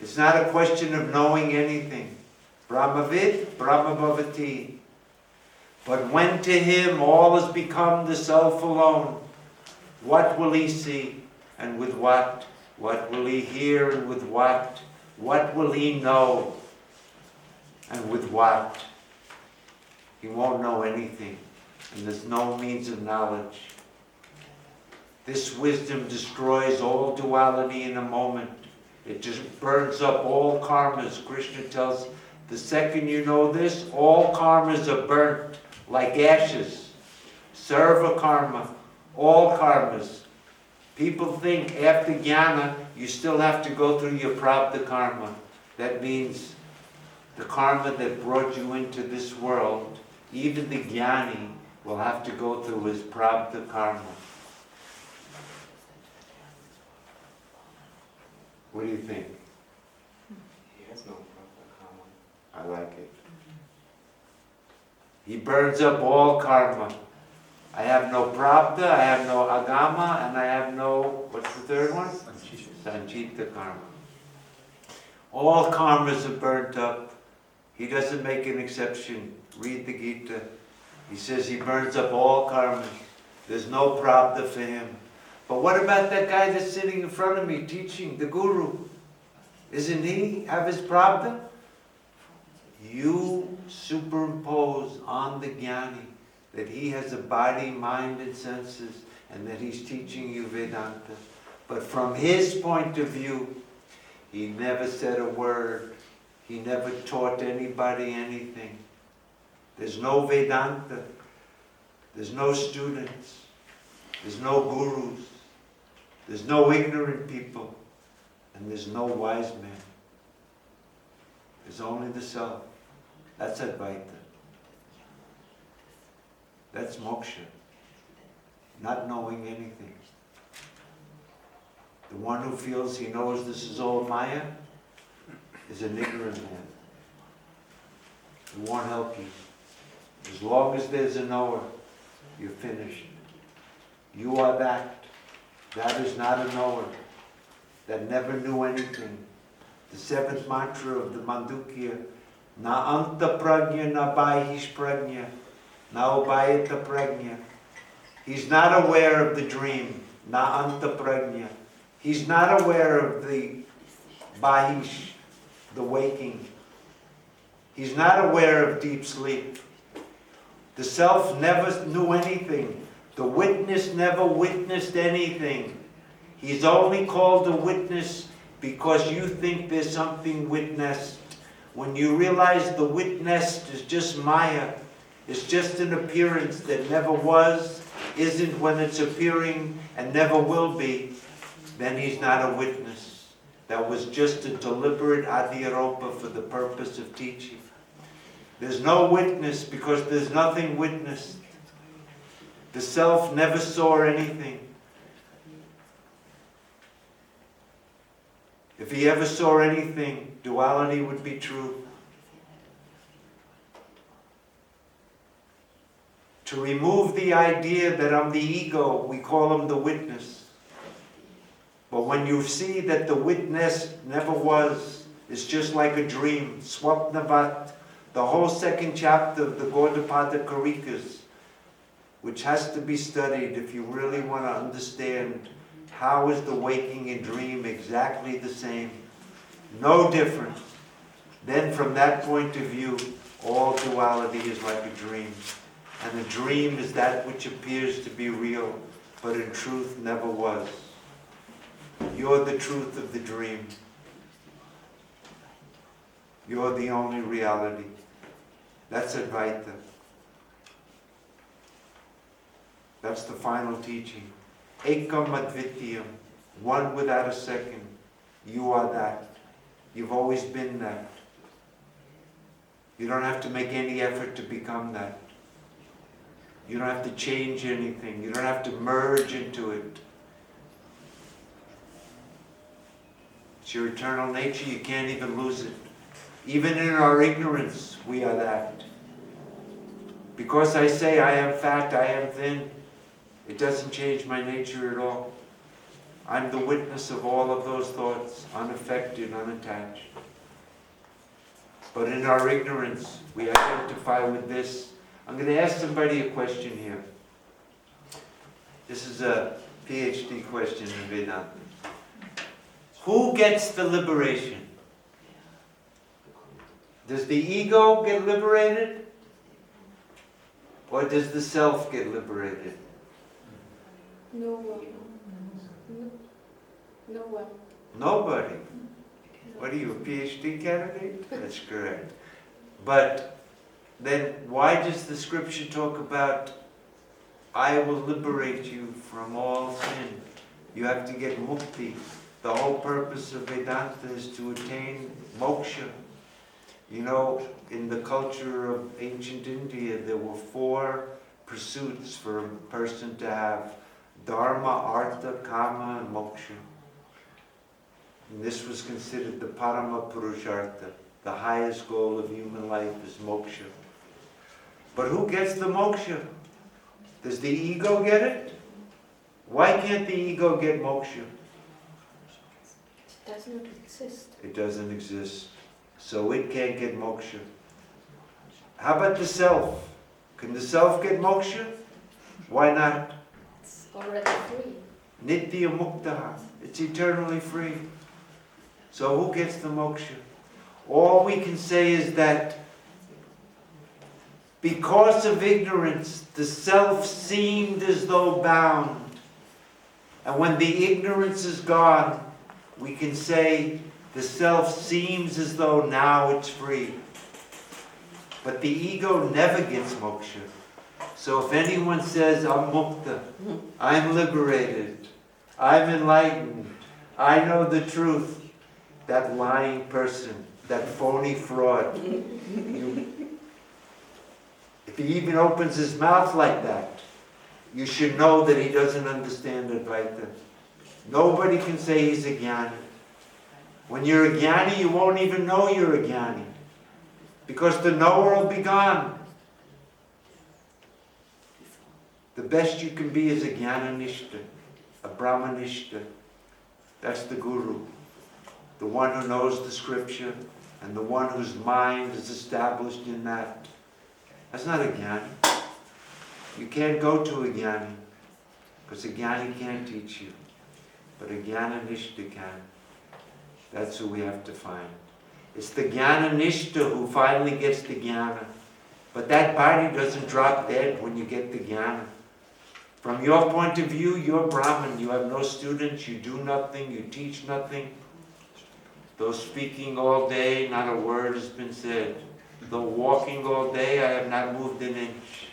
S1: It's not a question of knowing anything. Brahmavid, Brahmabhavati. But when to him all has become the self alone, what will he see and with what? What will he hear and with what? What will he know and with what? He won't know anything, and there's no means of knowledge. This wisdom destroys all duality in a moment. It just burns up all karmas. Krishna tells, the second you know this, all karmas are burnt like ashes. Sarva karma, all karmas. People think after jnana, you still have to go through your prabdha karma. That means the karma that brought you into this world, even the jnani will have to go through his prabdha karma. What do you think?
S6: He has no prabdha karma.
S1: I like it. He burns up all karma. I have no prabdha, I have no agama, and I have no, what's the third one? Sanchita karma. All karmas are burnt up. He doesn't make an exception. Read the Gita. He says he burns up all karmas. There's no prabdha for him. But what about that guy that's sitting in front of me teaching, the guru? Isn't he have his prabdha? You superimpose on the jnani that he has a body, mind, and senses, and that he's teaching you Vedanta. But from his point of view, he never said a word. He never taught anybody anything. There's no Vedanta. There's no students. There's no gurus. There's no ignorant people. And there's no wise men. There's only the self. That's Advaita. That's moksha. Not knowing anything. The one who feels he knows this is all Maya is an ignorant man. It won't help you. As long as there's a knower, you're finished. You are that. That is not a knower. That never knew anything. The seventh mantra of the Mandukya, na anta prajna na bahish prajna, na ubayata prajna. He's not aware of the dream, na anta prajna. He's not aware of the bahish, the waking. He's not aware of deep sleep. The self never knew anything. The witness never witnessed anything. He's only called a witness because you think there's something witnessed. When you realize the witnessed is just Maya, it's just an appearance that never was, isn't when it's appearing, and never will be, then he's not a witness. That was just a deliberate adhyaropa for the purpose of teaching. There's no witness because there's nothing witnessed. The self never saw anything. If he ever saw anything, duality would be true. To remove the idea that I'm the ego, we call him the witness. But when you see that the witness never was, it's just like a dream, swapnavat, the whole second chapter of the Gaudapada Karikas, which has to be studied if you really want to understand how is the waking and dream exactly the same, no difference. Then from that point of view, all duality is like a dream. And a dream is that which appears to be real, but in truth never was. You're the truth of the dream. You're the only reality. That's Advaita. That's the final teaching. Ekam Advityam, one without a second. You are that. You've always been that. You don't have to make any effort to become that. You don't have to change anything. You don't have to merge into it. It's your eternal nature. You can't even lose it. Even in our ignorance, we are that. Because I say I am fat, I am thin, it doesn't change my nature at all. I'm the witness of all of those thoughts, unaffected, unattached. But in our ignorance, we identify with this. I'm going to ask somebody a question here. This is a PhD question in Vedanta. Who gets the liberation? Does the ego get liberated? Or does the self get liberated?
S5: No one. No one.
S1: Nobody. What are you, a PhD candidate? That's correct. But then why does the scripture talk about I will liberate you from all sin? You have to get mukti. The whole purpose of Vedanta is to attain moksha. You know, in the culture of ancient India, there were 4 pursuits for a person to have: dharma, artha, kama, and moksha. And this was considered the parama purushartha. The highest goal of human life is moksha. But who gets the moksha? Does the ego get it? Why can't the ego get moksha?
S5: It does not exist.
S1: It doesn't exist. So it can't get moksha. How about the self? Can the self get moksha? Why not?
S5: It's already free.
S1: Nitya muktaha. It's eternally free. So who gets the moksha? All we can say is that because of ignorance, the self seemed as though bound. And when the ignorance is gone, we can say the self seems as though now it's free. But the ego never gets moksha. So if anyone says, I'm mukta, I'm liberated, I'm enlightened, I know the truth, that lying person, that phony fraud, if he even opens his mouth like that, you should know that he doesn't understand Advaita. Nobody can say he's a jnani. When you're a jnani, you won't even know you're a jnani, because the knower will be gone. The best you can be is a jnananishta. a Brahmanishta. That's the guru. The one who knows the scripture and the one whose mind is established in that. That's not a jnani. You can't go to a jnani because a jnani can't teach you. But a jnananishta can. That's who we have to find. It's the jnananishta who finally gets the jnana. But that body doesn't drop dead when you get the jnana. From your point of view, you're Brahman. You have no students, you do nothing, you teach nothing. Though speaking all day, not a word has been said. Though walking all day, I have not moved an inch.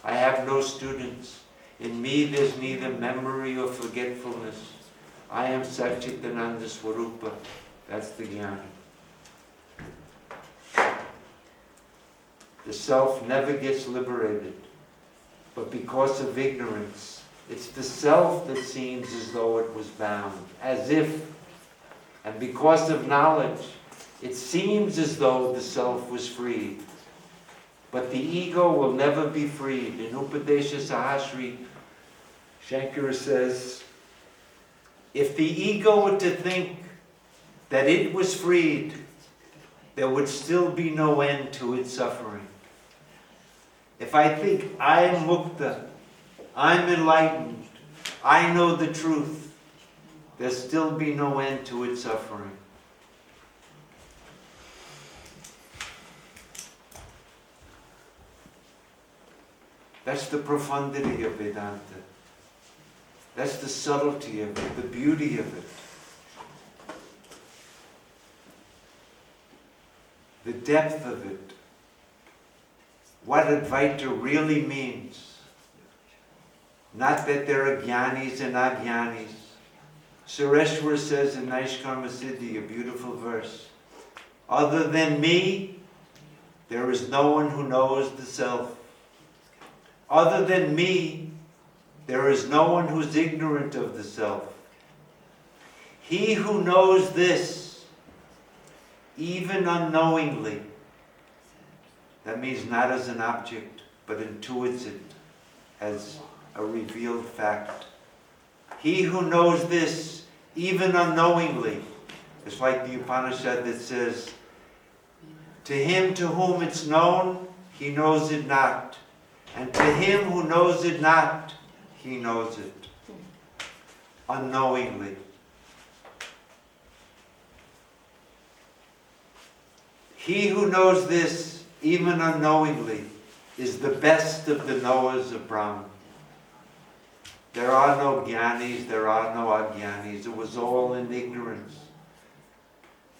S1: I have no students. In me there's neither memory or forgetfulness. I am Satchitananda Swarupa. That's the jnana. The self never gets liberated. But because of ignorance, it's the self that seems as though it was bound, as if. And because of knowledge, it seems as though the self was freed. But the ego will never be freed. In Upadesha Sahasri, Shankara says, if the ego were to think that it was freed, there would still be no end to its suffering. If I think I am mukta, I'm enlightened, I know the truth, there'll still be no end to its suffering. That's the profundity of Vedanta. That's the subtlety of it, the beauty of it. The depth of it. What Advaita really means. Not that there are jnanis and ajnanis. Sureshwara says in Naishkarma Siddhi, a beautiful verse, other than me, there is no one who knows the self. Other than me, there is no one who's ignorant of the self. He who knows this, even unknowingly, that means not as an object, but intuits it as a revealed fact. He who knows this, even unknowingly, it's like the Upanishad that says, to him to whom it's known, he knows it not. And to him who knows it not, he knows it. Unknowingly. He who knows this, even unknowingly, is the best of the knowers of Brahman. There are no jnanis, there are no ajnanis. It was all in ignorance.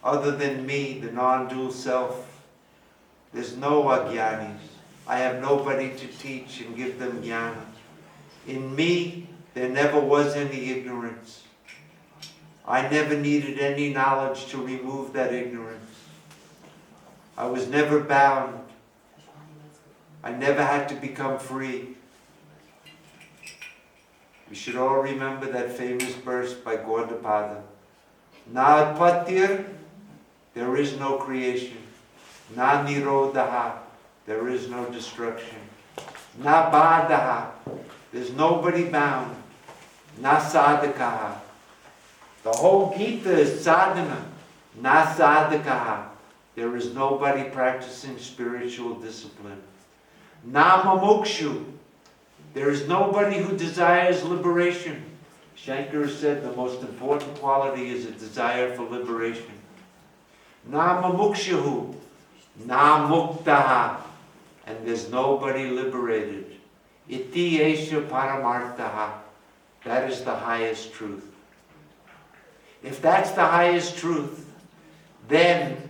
S1: Other than me, the non-dual self, there's no ajnanis. I have nobody to teach and give them jnana. In me, there never was any ignorance. I never needed any knowledge to remove that ignorance. I was never bound. I never had to become free. We should all remember that famous verse by Gaudapada. Na patir, there is no creation. Na nirodha, there is no destruction. Na badaha, there's nobody bound. Na sadhakaha. The whole Gita is sadhana. Na sadhakaha. There is nobody practicing spiritual discipline. Na mumukshu. There is nobody who desires liberation. Shankara said the most important quality is a desire for liberation. Na mumukshu. Na muktaha. And there's nobody liberated. Iti esha paramartaha. That is the highest truth. If that's the highest truth, then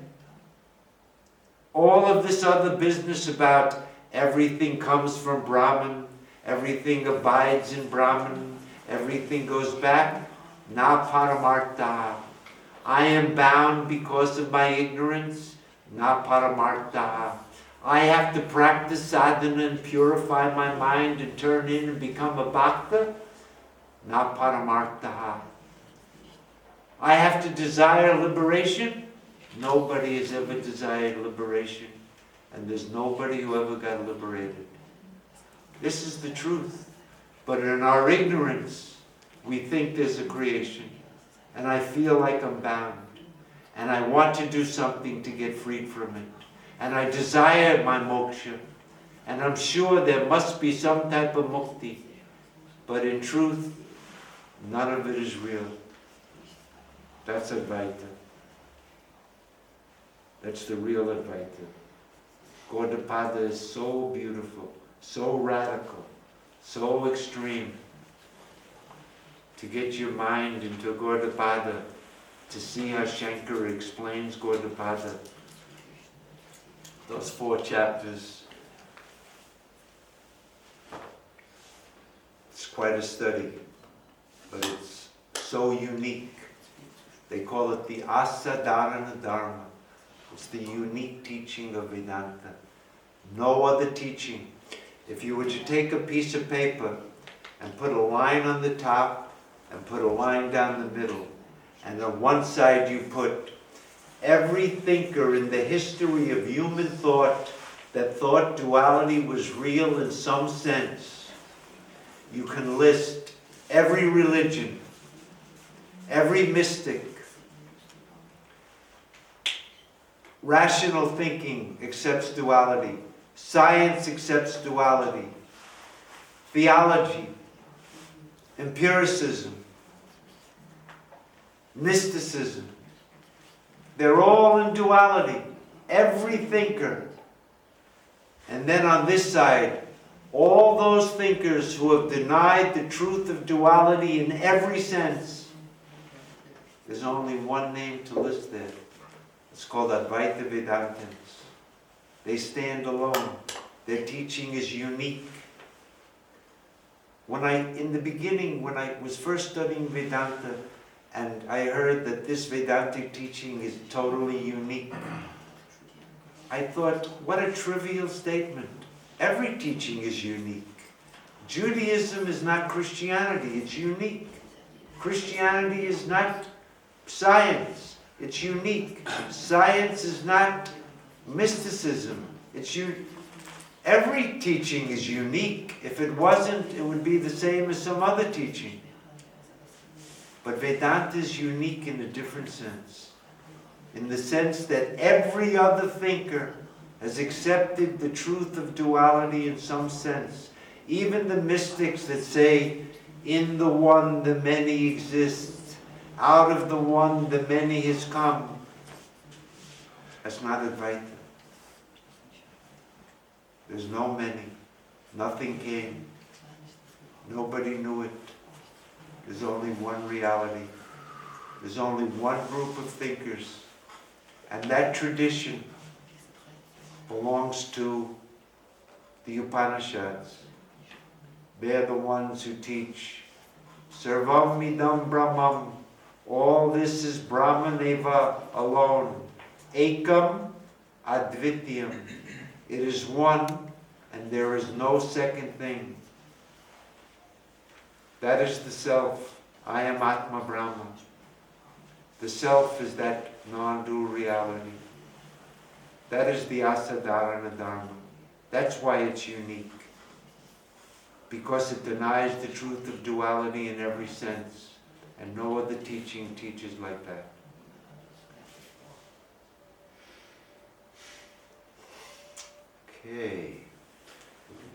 S1: all of this other business about everything comes from Brahman, everything abides in Brahman, everything goes back, na paramartaha. I am bound because of my ignorance, na paramartaha. I have to practice sadhana and purify my mind and turn in and become a bhakta, na paramartaha. I have to desire liberation. Nobody has ever desired liberation, and there's nobody who ever got liberated. This is the truth. But in our ignorance, we think there's a creation, and I feel like I'm bound, and I want to do something to get freed from it, and I desire my moksha, and I'm sure there must be some type of mukti, but in truth, none of it is real. That's Advaita. That's the real Advaita. Gaudapada is so beautiful, so radical, so extreme. To get your mind into Gaudapada, to see how Shankara explains Gaudapada, those 4 chapters, it's quite a study, but it's so unique. They call it the Asadharana Dharma. It's the unique teaching of Vedanta. No other teaching. If you were to take a piece of paper and put a line on the top and put a line down the middle, and on one side you put every thinker in the history of human thought that thought duality was real in some sense, you can list every religion, every mystic. Rational thinking accepts duality. Science accepts duality. Theology, empiricism, mysticism, they're all in duality. Every thinker. And then on this side, all those thinkers who have denied the truth of duality in every sense. There's only one name to list there. It's called Advaita Vedantins. They stand alone. Their teaching is unique. In the beginning, when I was first studying Vedanta, and I heard that this Vedantic teaching is totally unique, I thought, what a trivial statement. Every teaching is unique. Judaism is not Christianity, it's unique. Christianity is not science. It's unique. Science is not mysticism. Every teaching is unique. If it wasn't, it would be the same as some other teaching. But Vedanta is unique in a different sense. In the sense that every other thinker has accepted the truth of duality in some sense. Even the mystics that say, in the one the many exist, out of the one the many has come. That's not Advaita. There's no many. Nothing came. Nobody knew it. There's only one reality. There's only one group of thinkers. And that tradition belongs to the Upanishads. They're the ones who teach Sarvam Idam Brahmam. All this is Brahmaneva alone. Ekam Advityam. It is one, and there is no second thing. That is the self. I am Atma Brahma. The self is that non-dual reality. That is the Asadharana Dharma. That's why it's unique. Because it denies the truth of duality in every sense. And no other teaching teaches like that. Okay.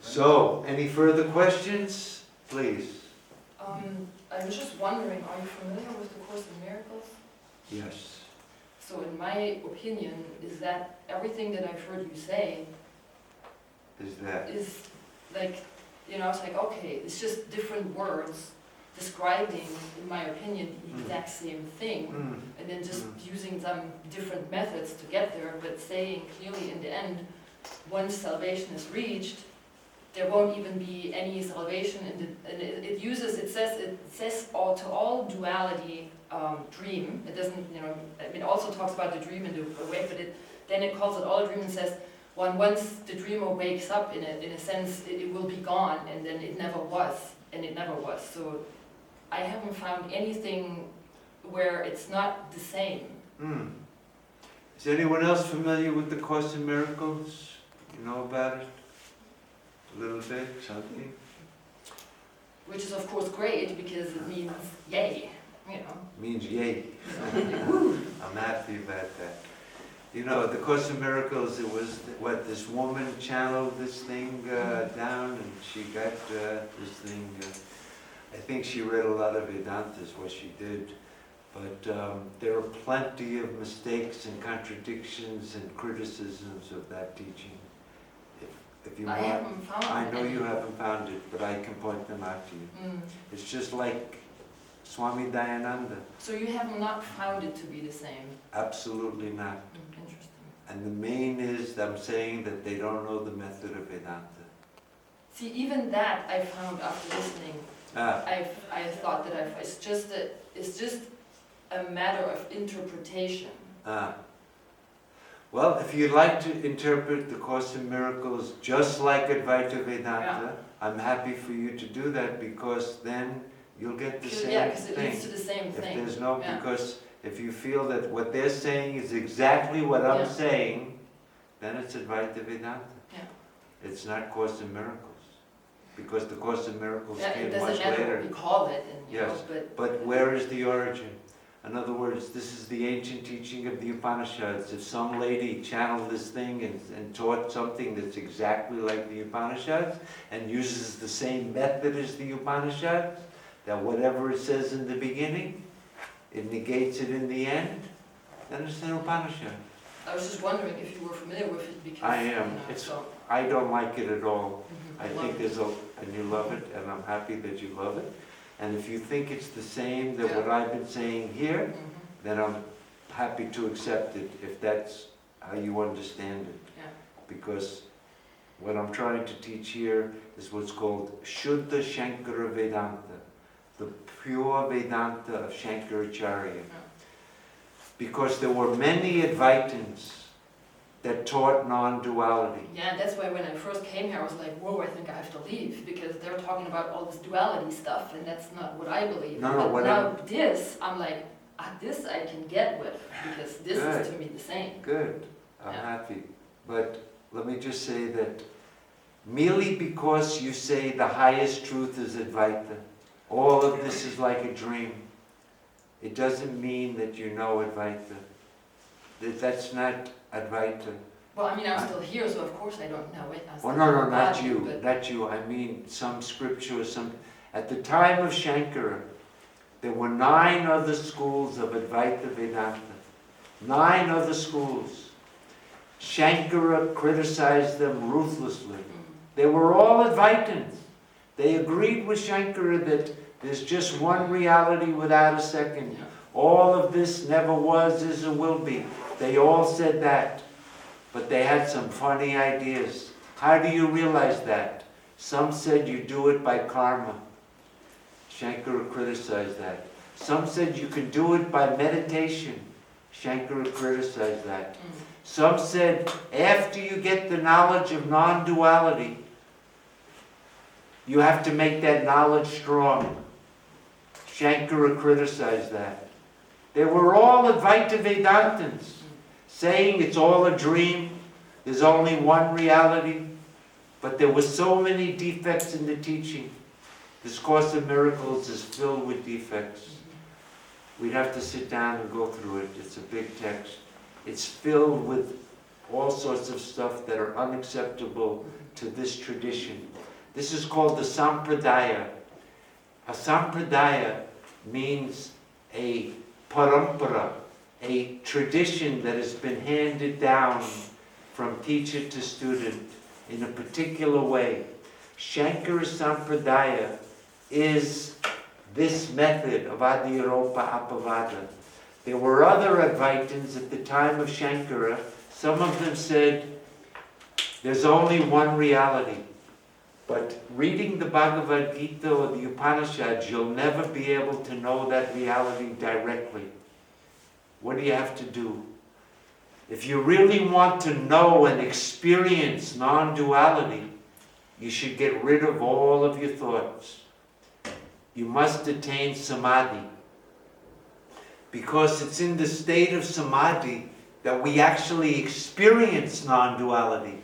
S1: So, any further questions? Please.
S7: I was just wondering, are you familiar with the Course in Miracles?
S1: Yes.
S7: So in my opinion, is that everything that I've heard you say is like, it's like, okay, it's just different words describing, in my opinion, the exact same thing, and then just using some different methods to get there, but saying clearly in the end, once salvation is reached, there won't even be any salvation and it says all duality dream. It doesn't, it also talks about the dream and the awake, but then it calls it all a dream and says, once the dreamer wakes up in a sense, it will be gone, and then it never was, and it never was. So I haven't found anything where it's not the same.
S1: Is anyone else familiar with the Course in Miracles? You know about it? A little bit, something?
S7: which is of course great because it means yay, you know.
S1: Means yay. I'm happy about that. You know, the Course in Miracles, it was what this woman channeled this thing down, and she got this thing. I think she read a lot of Vedantas, what she did. But there are plenty of mistakes and contradictions and criticisms of that teaching. If you
S7: I
S1: want,
S7: haven't found
S1: I know
S7: any.
S1: you haven't found it, but I can point them out to you. It's just like Swami Dayananda.
S7: So you have not found it to be the same.
S1: Absolutely not.
S7: Interesting.
S1: And the main is that I'm saying that they don't know the method of Vedanta.
S7: See, even that I found after listening. I thought that it's just a matter of interpretation.
S1: Well, if you'd like to interpret the Course in Miracles just like Advaita Vedanta, I'm happy for you to do that, because then you'll get the same
S7: Yeah, because it
S1: thing.
S7: leads to the same
S1: If
S7: thing.
S1: there's no,
S7: Yeah.
S1: because if you feel that what they're saying is exactly what I'm
S7: Yeah.
S1: saying, then it's Advaita Vedanta.
S7: Yeah.
S1: It's not Course in Miracles, because the Course in Miracles
S7: Yeah, it
S1: came
S7: doesn't
S1: much
S7: matter
S1: later.
S7: what we call it, and you
S1: Yes,
S7: know,
S1: But where is the origin? In other words, this is the ancient teaching of the Upanishads. If some lady channeled this thing and taught something that's exactly like the Upanishads and uses the same method as the Upanishads, that whatever it says in the beginning, it negates it in the end, then it's an Upanishad.
S7: I was just wondering if you were familiar with it because
S1: I am.
S7: You know,
S1: It's-
S7: so,
S1: I don't like it at all. I
S7: love
S1: think
S7: it.
S1: there's and you love it, and I'm happy that you love it. And if you think it's the same that
S7: Yeah.
S1: what I've been saying here,
S7: Mhm.
S1: then I'm happy to accept it if that's how you understand it.
S7: Yeah.
S1: Because what I'm trying to teach here is what's called Shuddha Shankara Vedanta, the pure Vedanta of Shankaracharya. Because there were many Advaitins that taught non-duality.
S7: Yeah, that's why when I first came here, I was like, whoa, I think I have to leave because they're talking about all this duality stuff, and that's not what I believe.
S1: No,
S7: but
S1: what
S7: now this, I'm like, this I can get with because this
S1: Good.
S7: is to me the same.
S1: Good, I'm
S7: Yeah.
S1: happy. But let me just say that merely because you say the highest truth is Advaita, all of this is like a dream, it doesn't mean that you know Advaita. That's not Advaita.
S7: Well, I mean, I'm still here, so of course I don't know it. I still
S1: Well, no,
S7: know
S1: not
S7: God,
S1: you,
S7: but-
S1: not you. I mean some scripture or some... At the time of Shankara, there were 9 other schools of Advaita Vedanta. 9 other schools. Shankara criticized them ruthlessly. They were all Advaitins. They agreed with Shankara that there's just one reality without a second.
S7: Yeah.
S1: All of this never was, is, or will be. They all said that. But they had some funny ideas. How do you realize that? Some said you do it by karma. Shankara criticized that. Some said you can do it by meditation. Shankara criticized that. Some said after you get the knowledge of non-duality, you have to make that knowledge strong. Shankara criticized that. They were all Advaita Vedantins, saying it's all a dream, there's only one reality, but there were so many defects in the teaching. This Course in Miracles is filled with defects. We'd have to sit down and go through it. It's a big text. It's filled with all sorts of stuff that are unacceptable to this tradition. This is called the Sampradaya. A Sampradaya means a parampara, a tradition that has been handed down from teacher to student in a particular way. Shankara Sampradaya is this method of Adiropa Apavada. There were other Advaitins at the time of Shankara. Some of them said there's only one reality. But reading the Bhagavad Gita or the Upanishads, you'll never be able to know that reality directly. What do you have to do? If you really want to know and experience non-duality, you should get rid of all of your thoughts. You must attain samadhi. Because it's in the state of samadhi that we actually experience non-duality.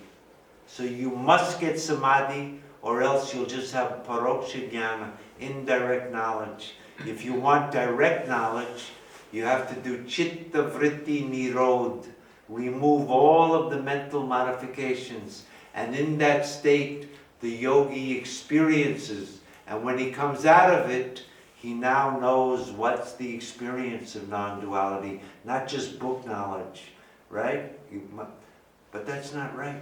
S1: So you must get samadhi, or else you'll just have paroksha jnana, indirect knowledge. If you want direct knowledge, you have to do chitta vritti nirod, remove all of the mental modifications, and in that state the yogi experiences, and when he comes out of it, he now knows what's the experience of non-duality, not just book knowledge, right? But that's not right.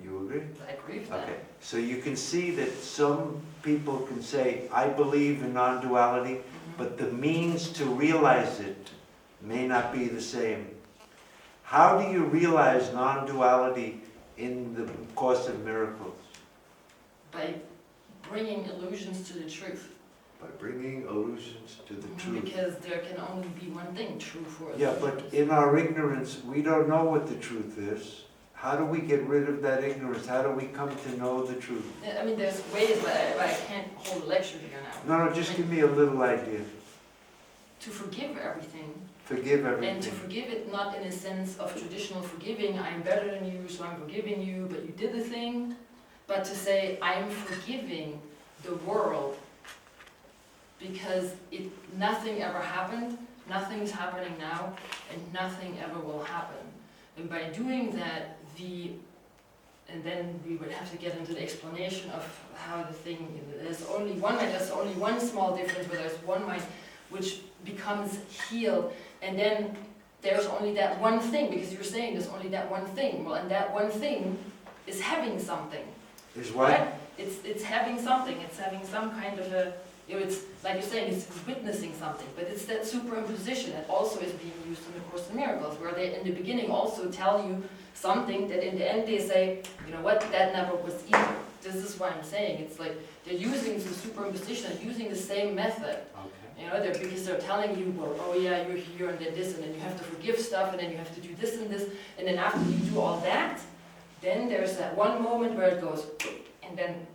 S1: You agree?
S7: I agree with that.
S1: Okay, so you can see that some people can say, I believe in non-duality, but the means to realize it may not be the same. How do you realize non-duality in the Course of Miracles?
S7: By bringing illusions to the truth.
S1: By bringing illusions to the truth.
S7: Because there can only be one thing true for us.
S1: Yeah, but in our ignorance, we don't know what the truth is. How do we get rid of that ignorance? How do we come to know the truth?
S7: I mean, there's ways, but I can't hold a lecture here now.
S1: No, just give me a little idea.
S7: To forgive everything.
S1: Forgive
S7: And to
S1: everything.
S7: forgive it not in a sense of traditional forgiving, I'm better than you, so I'm forgiving you, but you did the thing. But to say, I'm forgiving the world because nothing ever happened, nothing's happening now, and nothing ever will happen. And by doing that, and then we would have to get into the explanation of how the thing, there's only one small difference where there's one mind which becomes healed, and then there's only that one thing, because you're saying there's only that one thing. Well, and that one thing is having something.
S1: Is what?
S7: Right? It's having something, it's having some kind of a, it's like you're saying, it's witnessing something, but it's that superimposition that also is being used in the Course in Miracles, where they in the beginning also tell you something that in the end they say, you know what, that never was either. This is what I'm saying. It's like they're using the superimposition, they're using the same method.
S1: Okay.
S7: You know, because they're telling you, well, oh yeah, you're here and then this, and then you have to forgive stuff, and then you have to do this, and then after you do all that, then there's that one moment where it goes, and then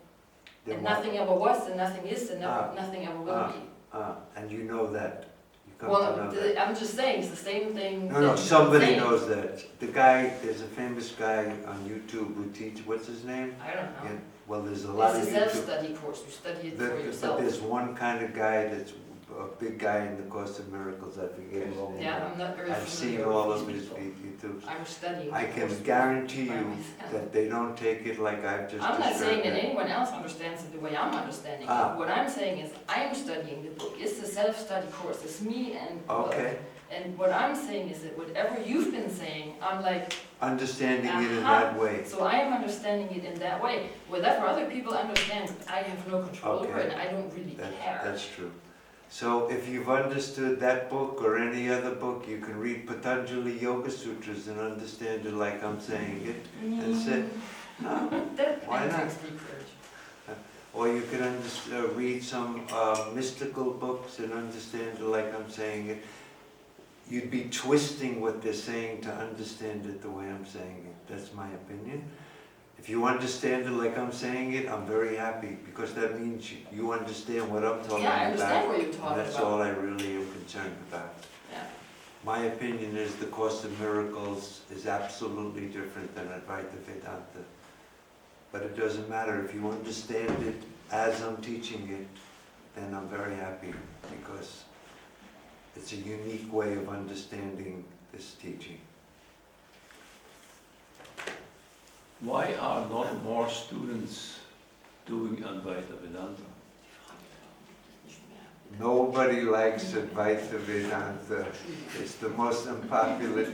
S7: and nothing ever was, and nothing is, and nothing ever will be.
S1: And you know that. You come
S7: Well,
S1: to know that.
S7: I'm just saying, it's the same thing.
S1: No, somebody knows that. The guy, there's a famous guy on YouTube who teaches, what's his name?
S7: I don't know.
S1: Yeah, well, there's a lot of
S7: It's a
S1: YouTube.
S7: self-study course, you study it for
S1: But
S7: yourself.
S1: there's one kind of guy that's a big guy in the Course of Miracles, I forget his name.
S7: Yeah, I'm not very
S1: I've seen
S7: familiar
S1: all
S7: with
S1: of
S7: these
S1: his
S7: people.
S1: YouTubes.
S7: I'm studying.
S1: I
S7: the
S1: can
S7: Course
S1: guarantee
S7: by
S1: you
S7: myself.
S1: that they don't take it like I've just
S7: I'm not saying that
S1: described it.
S7: anyone else understands it the way I'm understanding
S1: Ah.
S7: it. What I'm saying is I'm studying the book. It's a self-study course. It's me and
S1: Okay,
S7: And what I'm saying is that whatever you've been saying, I'm like,
S1: understanding it in
S7: Aha.
S1: that way.
S7: so I am understanding it in that way. Whatever other people understand, I have no control over it,
S1: Okay.
S7: and I don't really care.
S1: That's true. So if you've understood that book or any other book, you can read Patanjali Yoga Sutras and understand it like I'm saying it. And say, no,
S7: That
S1: why not?
S7: takes deep courage.
S1: Or you can read some mystical books and understand it like I'm saying it. You'd be twisting what they're saying to understand it the way I'm saying it. That's my opinion. If you understand it like I'm saying it, I'm very happy, because that means you understand what I'm talking
S7: Yeah, I
S1: about.
S7: understand what you're talking
S1: And that's
S7: about.
S1: all I really am concerned about.
S7: Yeah.
S1: My opinion is the Course of Miracles is absolutely different than Advaita Vedanta. But it doesn't matter. If you understand it as I'm teaching it, then I'm very happy, because it's a unique way of understanding this teaching.
S8: Why are not more students doing Advaita Vedanta?
S1: Nobody likes Advaita Vedanta. It's the most unpopular.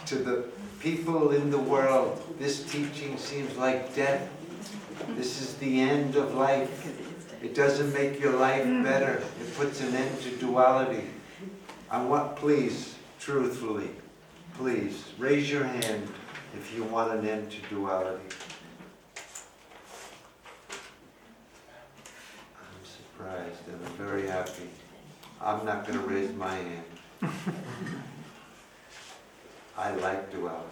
S1: To the people in the world, this teaching seems like death. This is the end of life. It doesn't make your life better. It puts an end to duality. I want, please, truthfully, please, raise your hand if you want an end to duality. I'm surprised and I'm very happy. I'm not going to raise my hand. I like duality.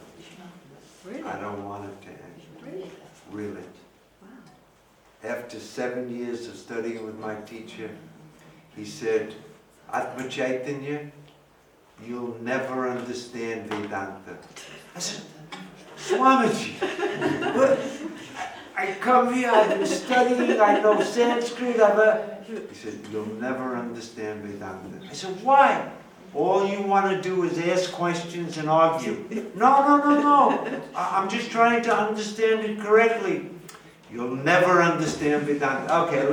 S1: I don't want it to end. Really. After 7 years of studying with my teacher, he said, Atma Chaitanya, you'll never understand Vedanta. I said, Swamiji, what? I come here, I've been studying, I know Sanskrit, He said, you'll never understand Vedanta. I said, why? All you want to do is ask questions and argue. No. I'm just trying to understand it correctly. You'll never understand Vedanta. Okay,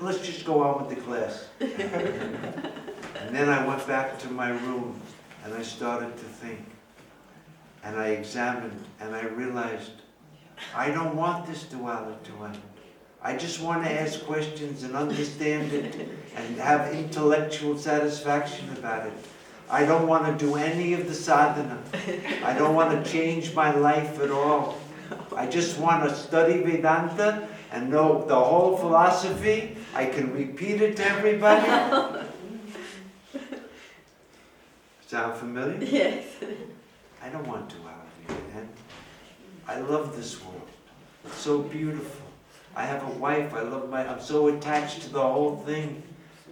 S1: let's just go on with the class. And then I went back to my room and I started to think. And I examined and I realized I don't want this duality to end. I just want to ask questions and understand it and have intellectual satisfaction about it. I don't want to do any of the sadhana. I don't want to change my life at all. I just want to study Vedanta and know the whole philosophy. I can repeat it to everybody. Sound familiar?
S9: Yes.
S1: I don't want duality, man. I love this world. It's so beautiful. I have a wife, I'm so attached to the whole thing.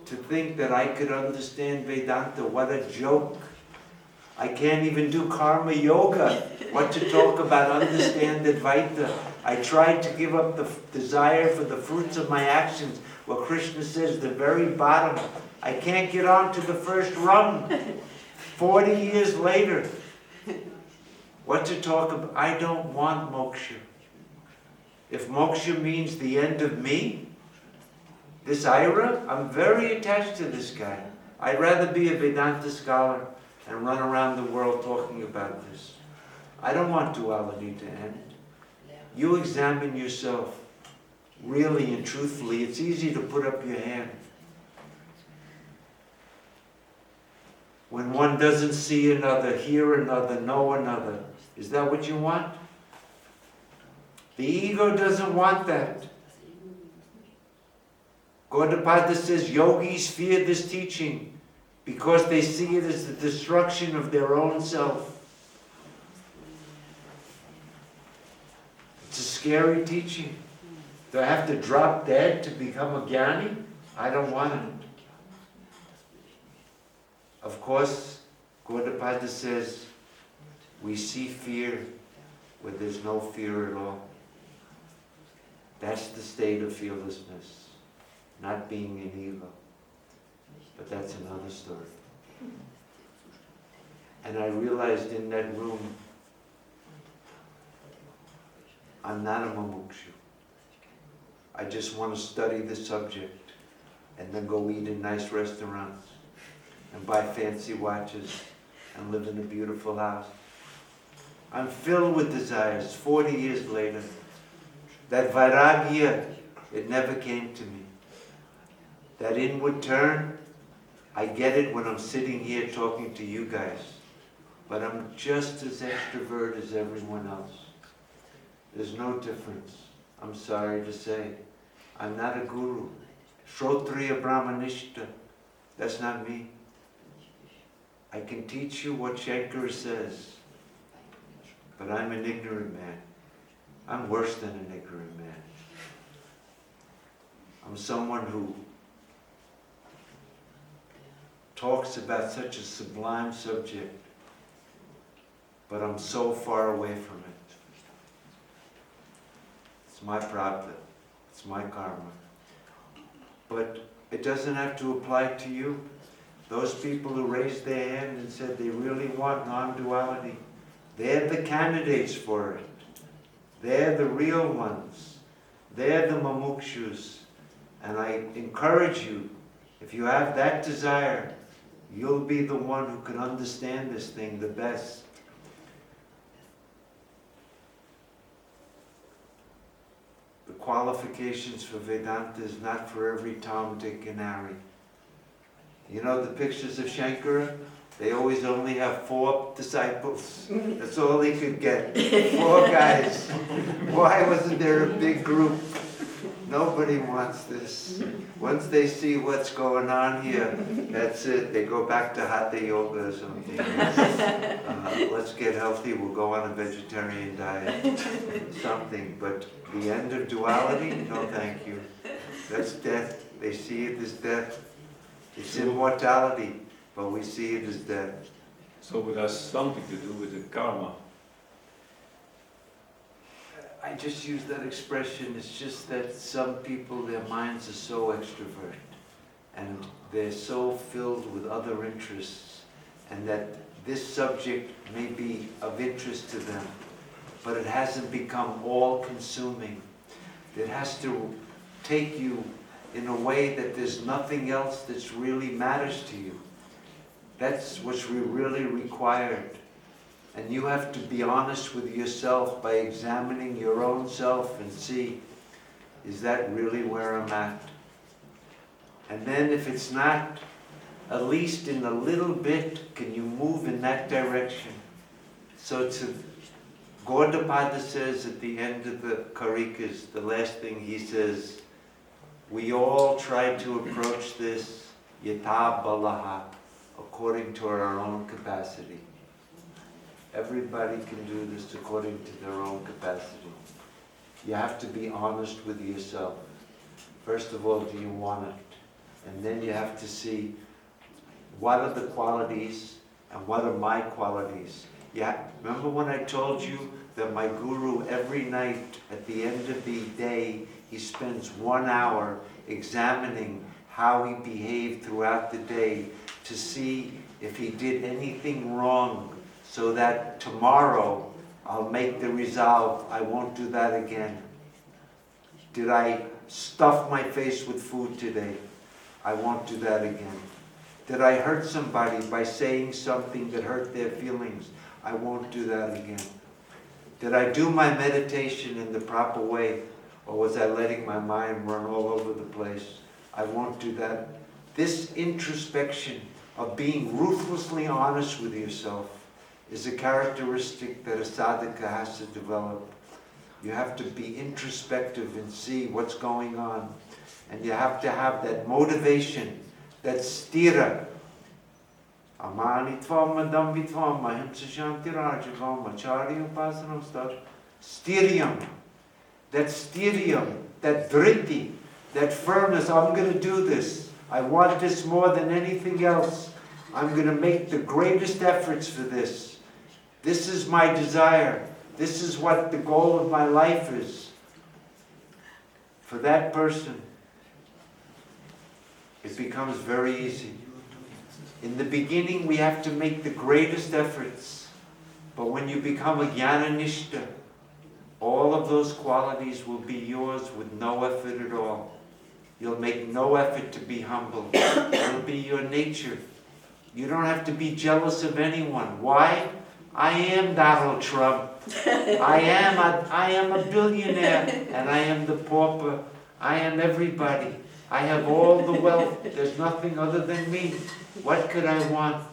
S1: To think that I could understand Vedanta, what a joke. I can't even do Karmayoga. What to talk about understand Advaita. I tried to give up the desire for the fruits of my actions. Well, Krishna says the very bottom. I can't get on to the first rung. 40 years later. What to talk about? I don't want moksha. If moksha means the end of me, this Ira, I'm very attached to this guy. I'd rather be a Vedanta scholar and run around the world talking about this. I don't want duality to end. You examine yourself really and truthfully. It's easy to put up your hand. When one doesn't see another, hear another, know another, is that what you want? The ego doesn't want that. Gaudapada says yogis fear this teaching because they see it as the destruction of their own self. It's a scary teaching. Do I have to drop dead to become a jnani? I don't want it. Of course, Gaudapada says we see fear where there's no fear at all. That's the state of fearlessness. Not being an ego. But that's another story. And I realized in that room, I'm not a mumukshu. I just want to study the subject and then go eat in nice restaurants and buy fancy watches and live in a beautiful house. I'm filled with desires 40 years later. That vairagya, it never came to me. That inward turn, I get it when I'm sitting here talking to you guys. But I'm just as extrovert as everyone else. There's no difference. I'm sorry to say. I'm not a guru. Shrotriya Brahmanishta. That's not me. I can teach you what Shankara says. But I'm an ignorant man. I'm worse than an ignorant man. I'm someone who talks about such a sublime subject, but I'm so far away from it. It's my pravda, it's my karma. But it doesn't have to apply to you. Those people who raised their hand and said they really want non-duality, they're the candidates for it. They're the real ones. They're the mumukshus. And I encourage you, if you have that desire, you'll be the one who can understand this thing the best. The qualifications for Vedanta is not for every Tom, Dick, and Harry. You know the pictures of Shankara? They always only have 4 disciples. That's all he could get. 4 guys. Why wasn't there a big group? Nobody wants this. Once they see what's going on here, that's it. They go back to Hatha Yoga or something. Let's get healthy, we'll go on a vegetarian diet. Something. But the end of duality? No thank you. That's death. They see it as death. It's immortality, but we see it as death.
S8: So it has something to do with the karma.
S1: I just use that expression, it's just that some people, their minds are so extrovert and they're so filled with other interests, and that this subject may be of interest to them, but it hasn't become all-consuming. It has to take you in a way that there's nothing else that's really matters to you. That's what's really required. And you have to be honest with yourself by examining your own self and see, is that really where I'm at? And then if it's not, at least in a little bit, can you move in that direction? So Gaudapada says at the end of the Karikas, the last thing he says, we all try to approach this yatha balaha, according to our own capacity. Everybody can do this according to their own capacity. You have to be honest with yourself. First of all, do you want it? And then you have to see, what are the qualities and what are my qualities? Yeah, remember when I told you that my guru every night at the end of the day, he spends 1 hour examining how he behaved throughout the day to see if he did anything wrong, so that tomorrow I'll make the resolve, I won't do that again. Did I stuff my face with food today? I won't do that again. Did I hurt somebody by saying something that hurt their feelings? I won't do that again. Did I do my meditation in the proper way, or was I letting my mind run all over the place? I won't do that. This introspection of being ruthlessly honest with yourself is a characteristic that a sadhaka has to develop. You have to be introspective and see what's going on. And you have to have that motivation, that stira. Stirium, that dritti, that firmness, I'm going to do this. I want this more than anything else. I'm going to make the greatest efforts for this. This is my desire. This is what the goal of my life is. For that person, it becomes very easy. In the beginning, we have to make the greatest efforts. But when you become a jnana-nishta, all of those qualities will be yours with no effort at all. You'll make no effort to be humble. It'll be your nature. You don't have to be jealous of anyone. Why? I am Donald Trump. I am a billionaire, and I am the pauper. I am everybody. I have all the wealth. There's nothing other than me. What could I want?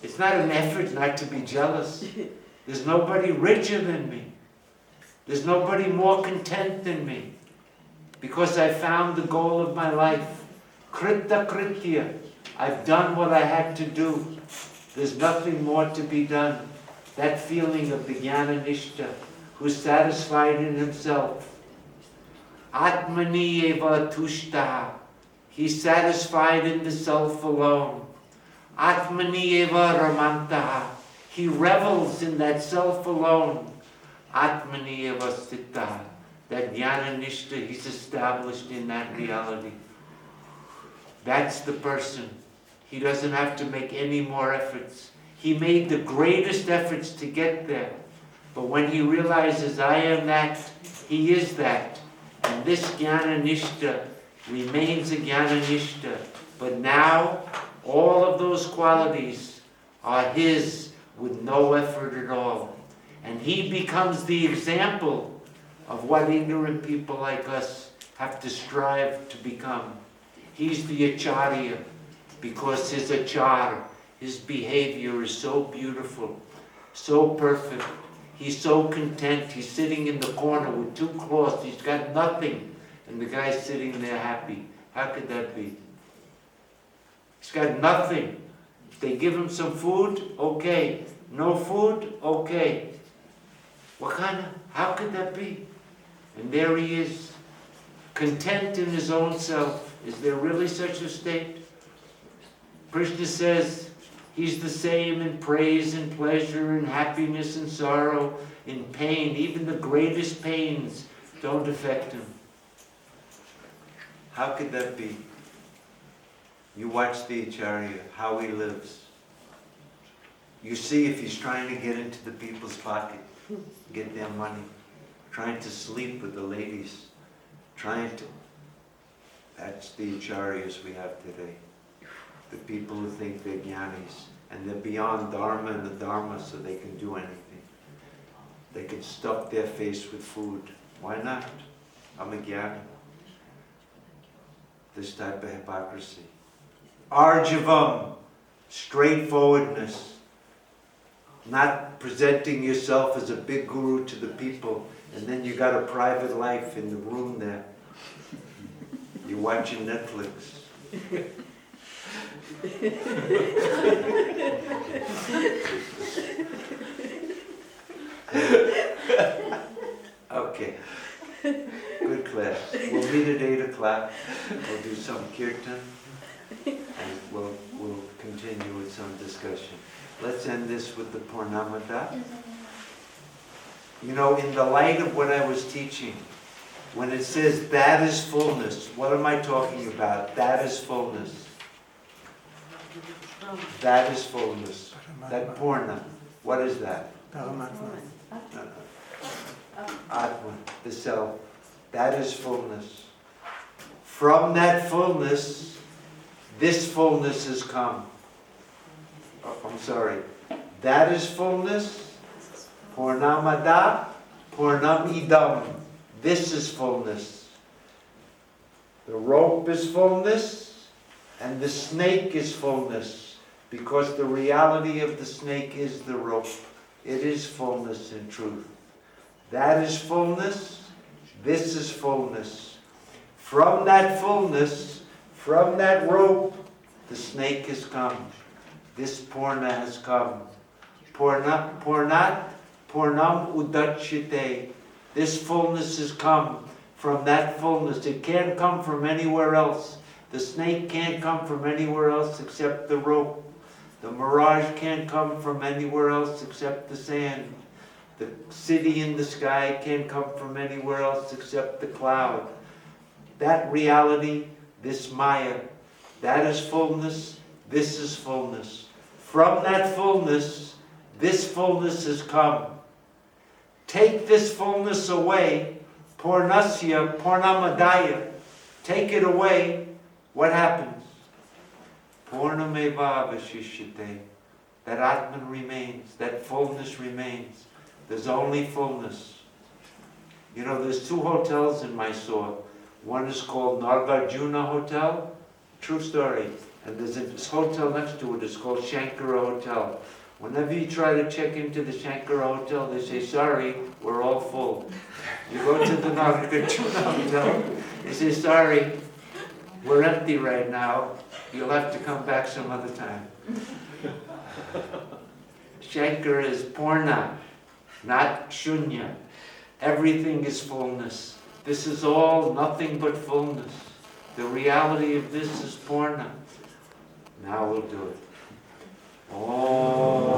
S1: It's not an effort not to be jealous. There's nobody richer than me. There's nobody more content than me. Because I found the goal of my life. Krita kritya. I've done what I had to do. There's nothing more to be done. That feeling of the jnana-nishta, who's satisfied in himself. Atmani eva tushtaha. He's satisfied in the self alone. Atmani eva ramantaha. He revels in that self alone. Atmani eva sthitaha. That jnana-nishta, he's established in that reality. That's the person. He doesn't have to make any more efforts. He made the greatest efforts to get there. But when he realizes, I am that, he is that. And this jnana-nishta remains a jnana-nishta. But now, all of those qualities are his with no effort at all. And he becomes the example of what ignorant people like us have to strive to become. He's the acharya, because his achara, his behavior is so beautiful, so perfect. He's so content. He's sitting in the corner with 2 cloths. He's got nothing. And the guy's sitting there happy. How could that be? He's got nothing. If they give him some food, okay. No food, okay. How could that be? And there he is, content in his own self. Is there really such a state? Krishna says, He's the same in praise and pleasure, in happiness and sorrow, in pain. Even the greatest pains don't affect him. How could that be? You watch the Acharya, how he lives. You see if he's trying to get into the people's pocket, get their money, trying to sleep with the ladies, trying to... That's the Acharyas we have today. The people who think they're jnanis, and they're beyond Dharma and the Dharma, so they can do anything. They can stuff their face with food. Why not? I'm a jnani. This type of hypocrisy. Arjavam, straightforwardness. Not presenting yourself as a big guru to the people, and then you got a private life in the room there. You're watching Netflix. Okay. Good class. We'll meet at 8 o'clock. We'll do some kirtan, and we'll continue with some discussion. Let's end this with the Purnamada. You know, in the light of what I was teaching, when it says that is fullness, what am I talking about? That is fullness. That is fullness. That Purna. What is that? Atman, the self. That is fullness. From that fullness, this fullness has come. Oh, I'm sorry. That is fullness. Purnamada, Purnamidam. This is fullness. The rope is fullness, and the snake is fullness, because the reality of the snake is the rope. It is fullness in truth. That is fullness. This is fullness. From that fullness, from that rope, the snake has come. This Purna has come. Purnat, Purnam Udachite. This fullness has come from that fullness. It can't come from anywhere else. The snake can't come from anywhere else except the rope. The mirage can't come from anywhere else except the sand. The city in the sky can't come from anywhere else except the cloud. That reality, this Maya, that is fullness, this is fullness. From that fullness, this fullness has come. Take this fullness away, Purnasya, Purnamadaya, take it away, what happens? Purnameva Vashishyate. That Atman remains, that fullness remains. There's only fullness. You know, there's 2 hotels in Mysore. One is called Nagarjuna Hotel, true story. And there's this hotel next to it, it's called Shankara Hotel. Whenever you try to check into the Shankara Hotel, they say, sorry, we're all full. You go to the Nagarjuna Hotel, they say, sorry, we're empty right now. You'll have to come back some other time. Shankara is Purna, not Shunya. Everything is fullness. This is all nothing but fullness. The reality of this is Purna. Now we'll do it. Oh.